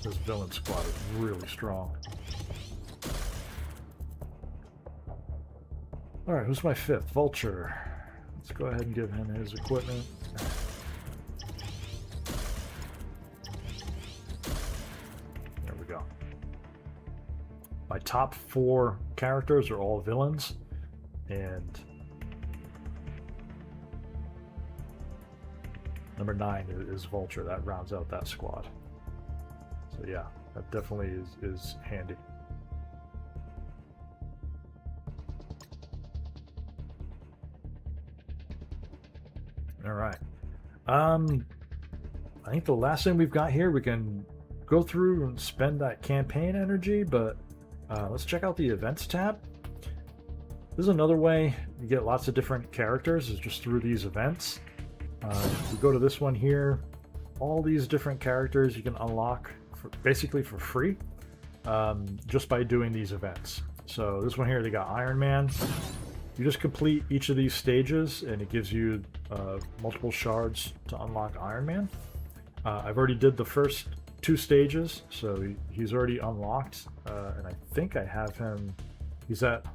This villain squad is really strong. Alright, who's my 5th? Vulture. Let's go ahead and give him his equipment. There we go. My top 4 characters are all villains, and number 9 is Vulture. That rounds out that squad. So yeah, that definitely is handy. All right. I think the last thing we've got here, we can go through and spend that campaign energy, but let's check out the events tab. This is another way you get lots of different characters, is just through these events. If we go to this one here, all these different characters you can unlock basically for free, just by doing these events. So this one here, they got Iron Man. You just complete each of these stages and it gives you multiple shards to unlock Iron Man. I've already did the first 2 stages, so he's already unlocked, and I think I have him, he's at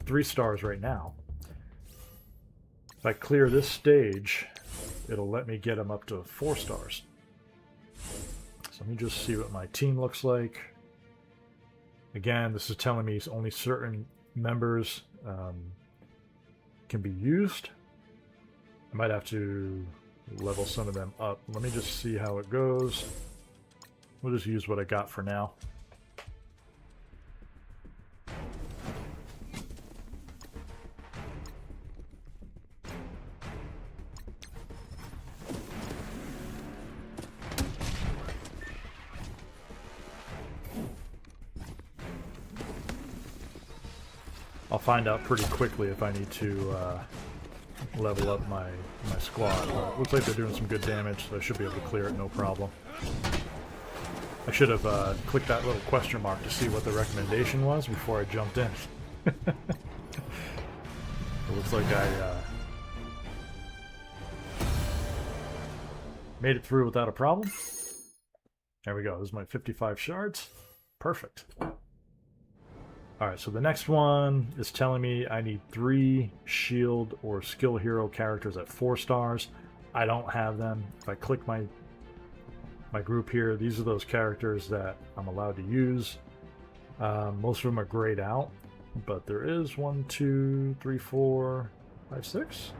3 stars right now. If I clear this stage, it'll let me get him up to 4 stars. So let me just see what my team looks like. Again, this is telling me only certain members can be used. I might have to level some of them up. Let me just see how it goes. We'll just use what I got for now. I'll find out pretty quickly if I need to level up my squad. Looks like they're doing some good damage, so I should be able to clear it no problem. I should have clicked that little question mark to see what the recommendation was before I jumped in. It looks like I made it through without a problem. There we go. This is my 55 shards. Perfect. Alright, so the next one is telling me I need 3 shield or skill hero characters at 4 stars. I don't have them. If I click my group here, these are those characters that I'm allowed to use. Most of them are grayed out, but there is 1, 2, 3, 4, 5, 6.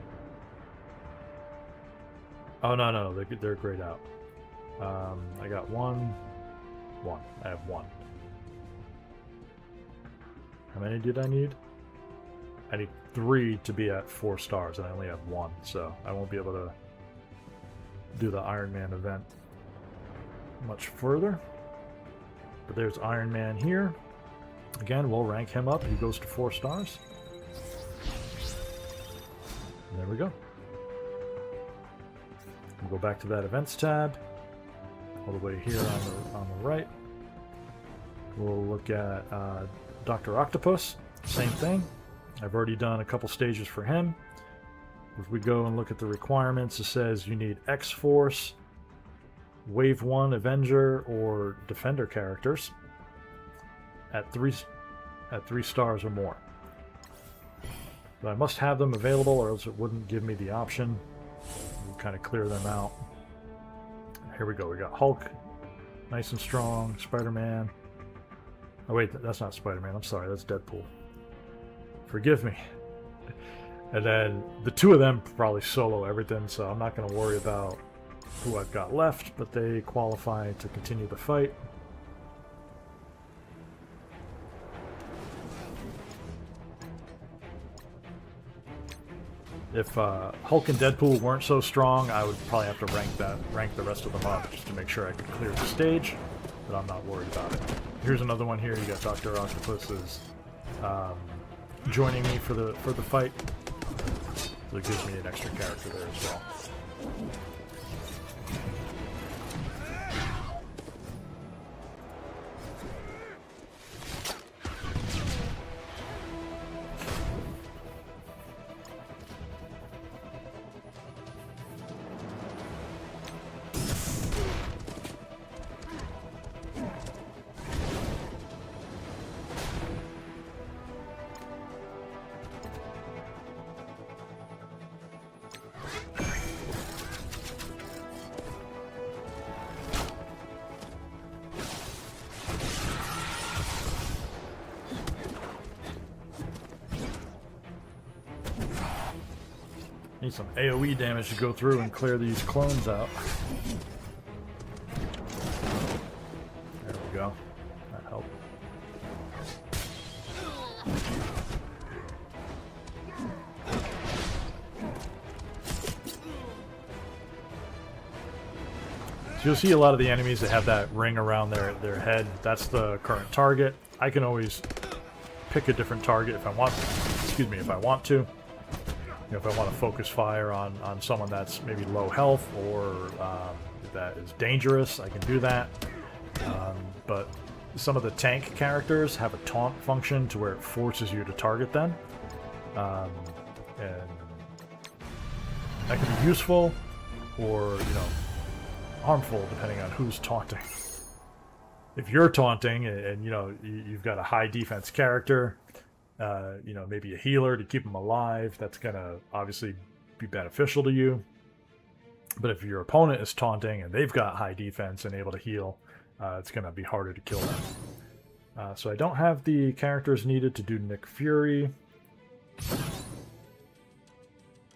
Oh, no, they're grayed out. I got 1. I have 1. How many did I need? I need 3 to be at 4 stars, and I only have 1, so I won't be able to do the Iron Man event much further. But there's Iron Man here. Again, we'll rank him up. He goes to 4 stars. And there we go. We'll go back to that events tab. All the way here on the right. We'll look at Dr. Octopus, same thing. I've already done a couple stages for him. If we go and look at the requirements, it says you need X-Force, Wave 1 Avenger, or Defender characters at 3 stars or more. But I must have them available or else it wouldn't give me the option. We'll kind of clear them out. Here we go. We got Hulk, nice and strong, Spider-Man. Oh wait, that's not Spider-Man, I'm sorry, that's Deadpool. Forgive me. And then the 2 of them probably solo everything, so I'm not going to worry about who I've got left, but they qualify to continue the fight. If Hulk and Deadpool weren't so strong, I would probably have to rank the rest of them up just to make sure I could clear the stage, but I'm not worried about it. Here's another one here. You got Dr. Octopus is joining me for the fight, so it gives me an extra character there as well. Need some AoE damage to go through and clear these clones out. There we go. That helped. So you'll see a lot of the enemies that have that ring around their head. That's the current target. I can always pick a different target if I want. Excuse me, if I want to. You know, if I want to focus fire on someone that's maybe low health or that is dangerous, I can do that. But some of the tank characters have a taunt function to where it forces you to target them. And that can be useful or, you know, harmful depending on who's taunting. If you're taunting and you know, you've got a high defense character, you know, maybe a healer to keep them alive, that's going to obviously be beneficial to you. But if your opponent is taunting and they've got high defense and able to heal, it's going to be harder to kill them. So I don't have the characters needed to do Nick Fury.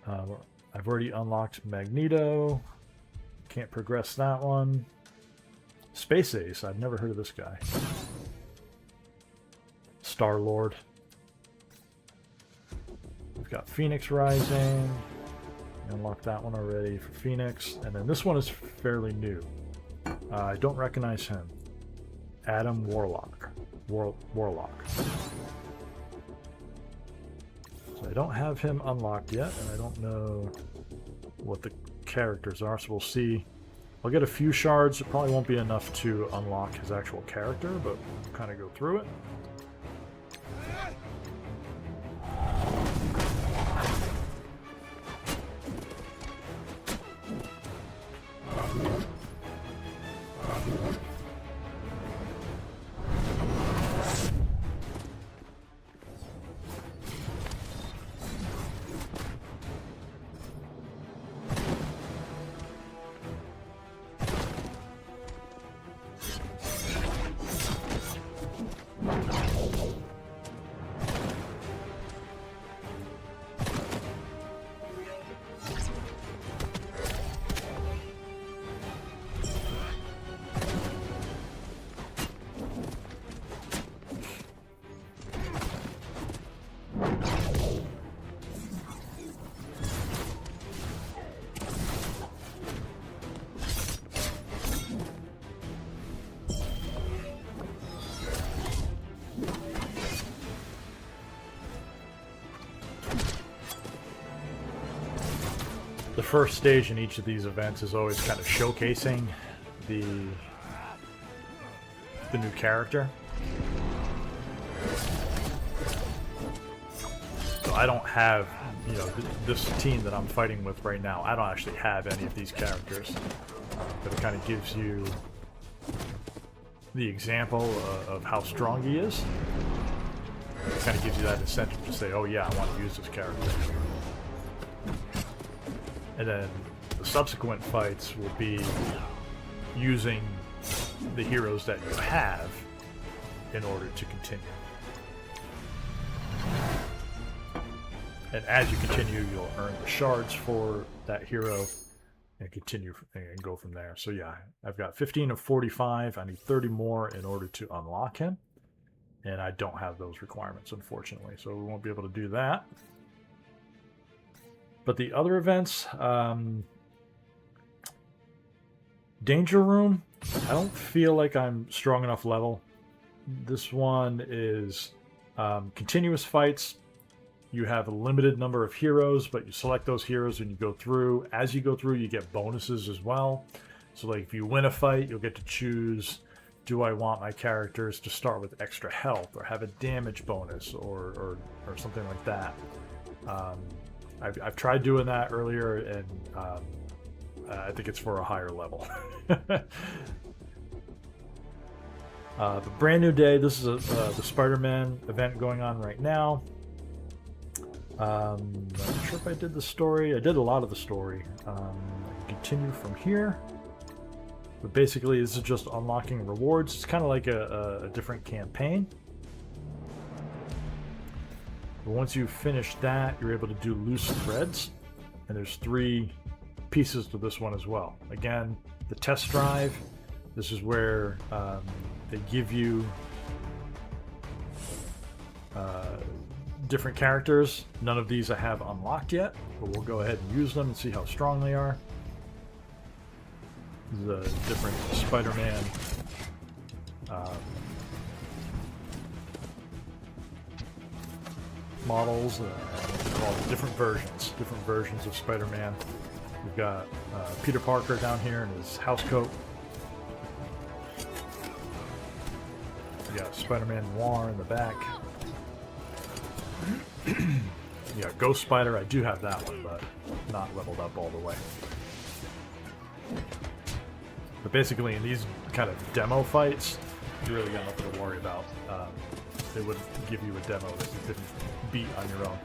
I've already unlocked Magneto. Can't progress that one. Space Ace, I've never heard of this guy. Star-Lord. We've got Phoenix Rising. Unlocked that one already for Phoenix. And then this one is fairly new. I don't recognize him. Adam Warlock. Warlock. So I don't have him unlocked yet, and I don't know what the characters are, so we'll see. I'll get a few shards. It probably won't be enough to unlock his actual character, but we'll kind of go through it. The first stage in each of these events is always kind of showcasing the new character. So I don't have, you know, this team that I'm fighting with right now, I don't actually have any of these characters. But it kind of gives you the example of how strong he is. It kind of gives you that incentive to say, oh yeah, I want to use this character. And then the subsequent fights will be using the heroes that you have in order to continue. And as you continue, you'll earn the shards for that hero and continue and go from there. So yeah, I've got 15 of 45. I need 30 more in order to unlock him. And I don't have those requirements, unfortunately. So we won't be able to do that. But the other events, Danger Room, I don't feel like I'm strong enough level. This one is continuous fights. You have a limited number of heroes, but you select those heroes and you go through. As you go through, you get bonuses as well. So like if you win a fight, you'll get to choose, do I want my characters to start with extra health or have a damage bonus or something like that. I've tried doing that earlier, and I think it's for a higher level. But brand new day. This is the Spider-Man event going on right now. I'm not sure if I did the story. I did a lot of the story. I can continue from here. But basically, this is just unlocking rewards. It's kind of like a different campaign. But once you finish that, you're able to do loose threads. and there's 3 pieces to this one as well. Again, the test drive. This is where they give you different characters. None of these I have unlocked yet, but we'll go ahead and use them and see how strong they are. The different Spider-Man models, what we call different versions of Spider-Man. We've got Peter Parker down here in his house coat. We got Spider-Man Noir in the back. Yeah, Ghost Spider, I do have that one, but not leveled up all the way. But basically, in these kind of demo fights, you really got nothing to worry about. They would give you a demo that you couldn't beat on your own.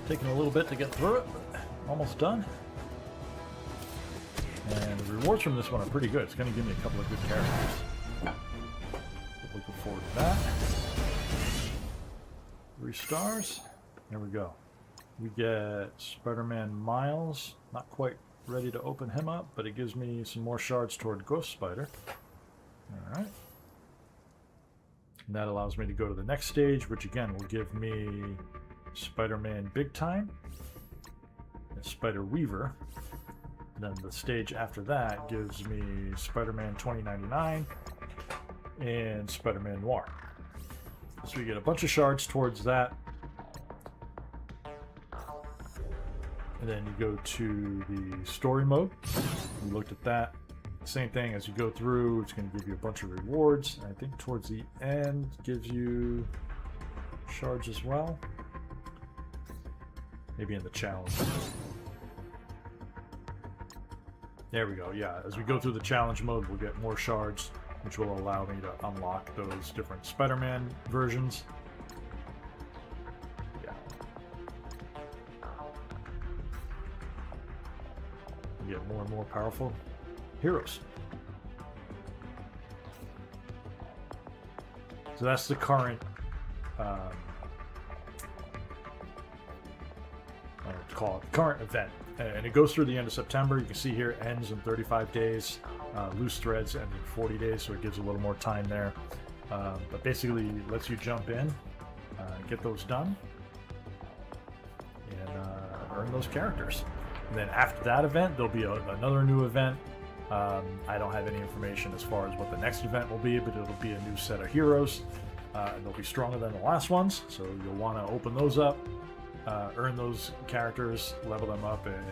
Taking a little bit to get through it, but almost done. And the rewards from this one are pretty good. It's going to give me a couple of good characters. Looking forward to that. 3 stars. There we go. We get Spider-Man Miles. Not quite ready to open him up, but it gives me some more shards toward Ghost Spider. Alright. And that allows me to go to the next stage, which again will give me Spider-Man Big Time, and Spider-Weaver. Then the stage after that gives me Spider-Man 2099 and Spider-Man Noir. So we get a bunch of shards towards that. And then you go to the story mode. We looked at that. Same thing as you go through, it's going to give you a bunch of rewards. And I think towards the end gives you shards as well. Maybe in the challenge. There we go, yeah. As we go through the challenge mode, we'll get more shards, which will allow me to unlock those different Spider-Man versions. Yeah. You get more and more powerful heroes. So that's the current current event, and it goes through the end of September. You can see here it ends in 35 days. Loose threads end in 40 days, so it gives a little more time there. But basically lets you jump in, get those done, and earn those characters. And then after that event, there'll be another new event. I don't have any information as far as what the next event will be, but it'll be a new set of heroes, and they'll be stronger than the last ones, so you'll want to open those up, earn those characters, level them up, and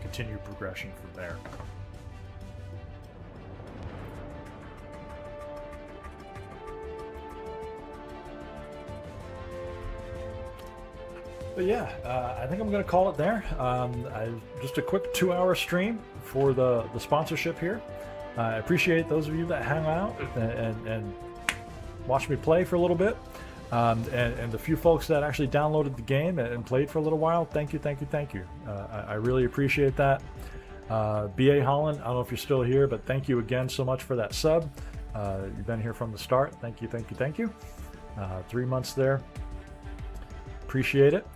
continue progression from there. But yeah, I think I'm going to call it there. Just a quick 2-hour stream for the sponsorship here. I appreciate those of you that hang out and watch me play for a little bit. And the few folks that actually downloaded the game and played for a little while, thank you. I really appreciate that. B.A. Holland, I don't know if you're still here, but thank you again so much for that sub. You've been here from the start. Thank you. 3 months there. Appreciate it.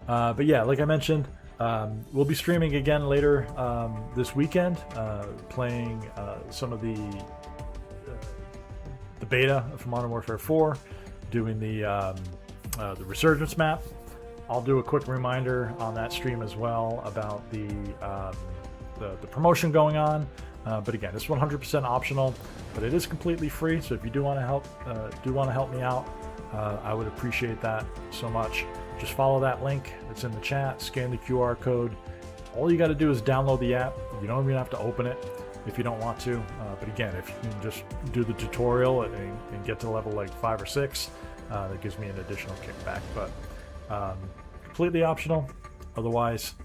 But yeah, like I mentioned, we'll be streaming again later this weekend, playing some of the beta of Modern Warfare 4, doing the Resurgence map. I'll do a quick reminder on that stream as well about the promotion going on. But again, it's 100% optional, but it is completely free. So if you do want to help me out, I would appreciate that so much. Just follow that link that's in the chat, scan the QR code. All you got to do is download the app. You don't even have to open it if you don't want to. But again, if you can just do the tutorial and get to level like 5 or 6, that gives me an additional kickback. But completely optional. Otherwise,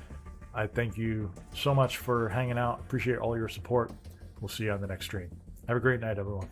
I thank you so much for hanging out. Appreciate all your support. We'll see you on the next stream. Have a great night, everyone.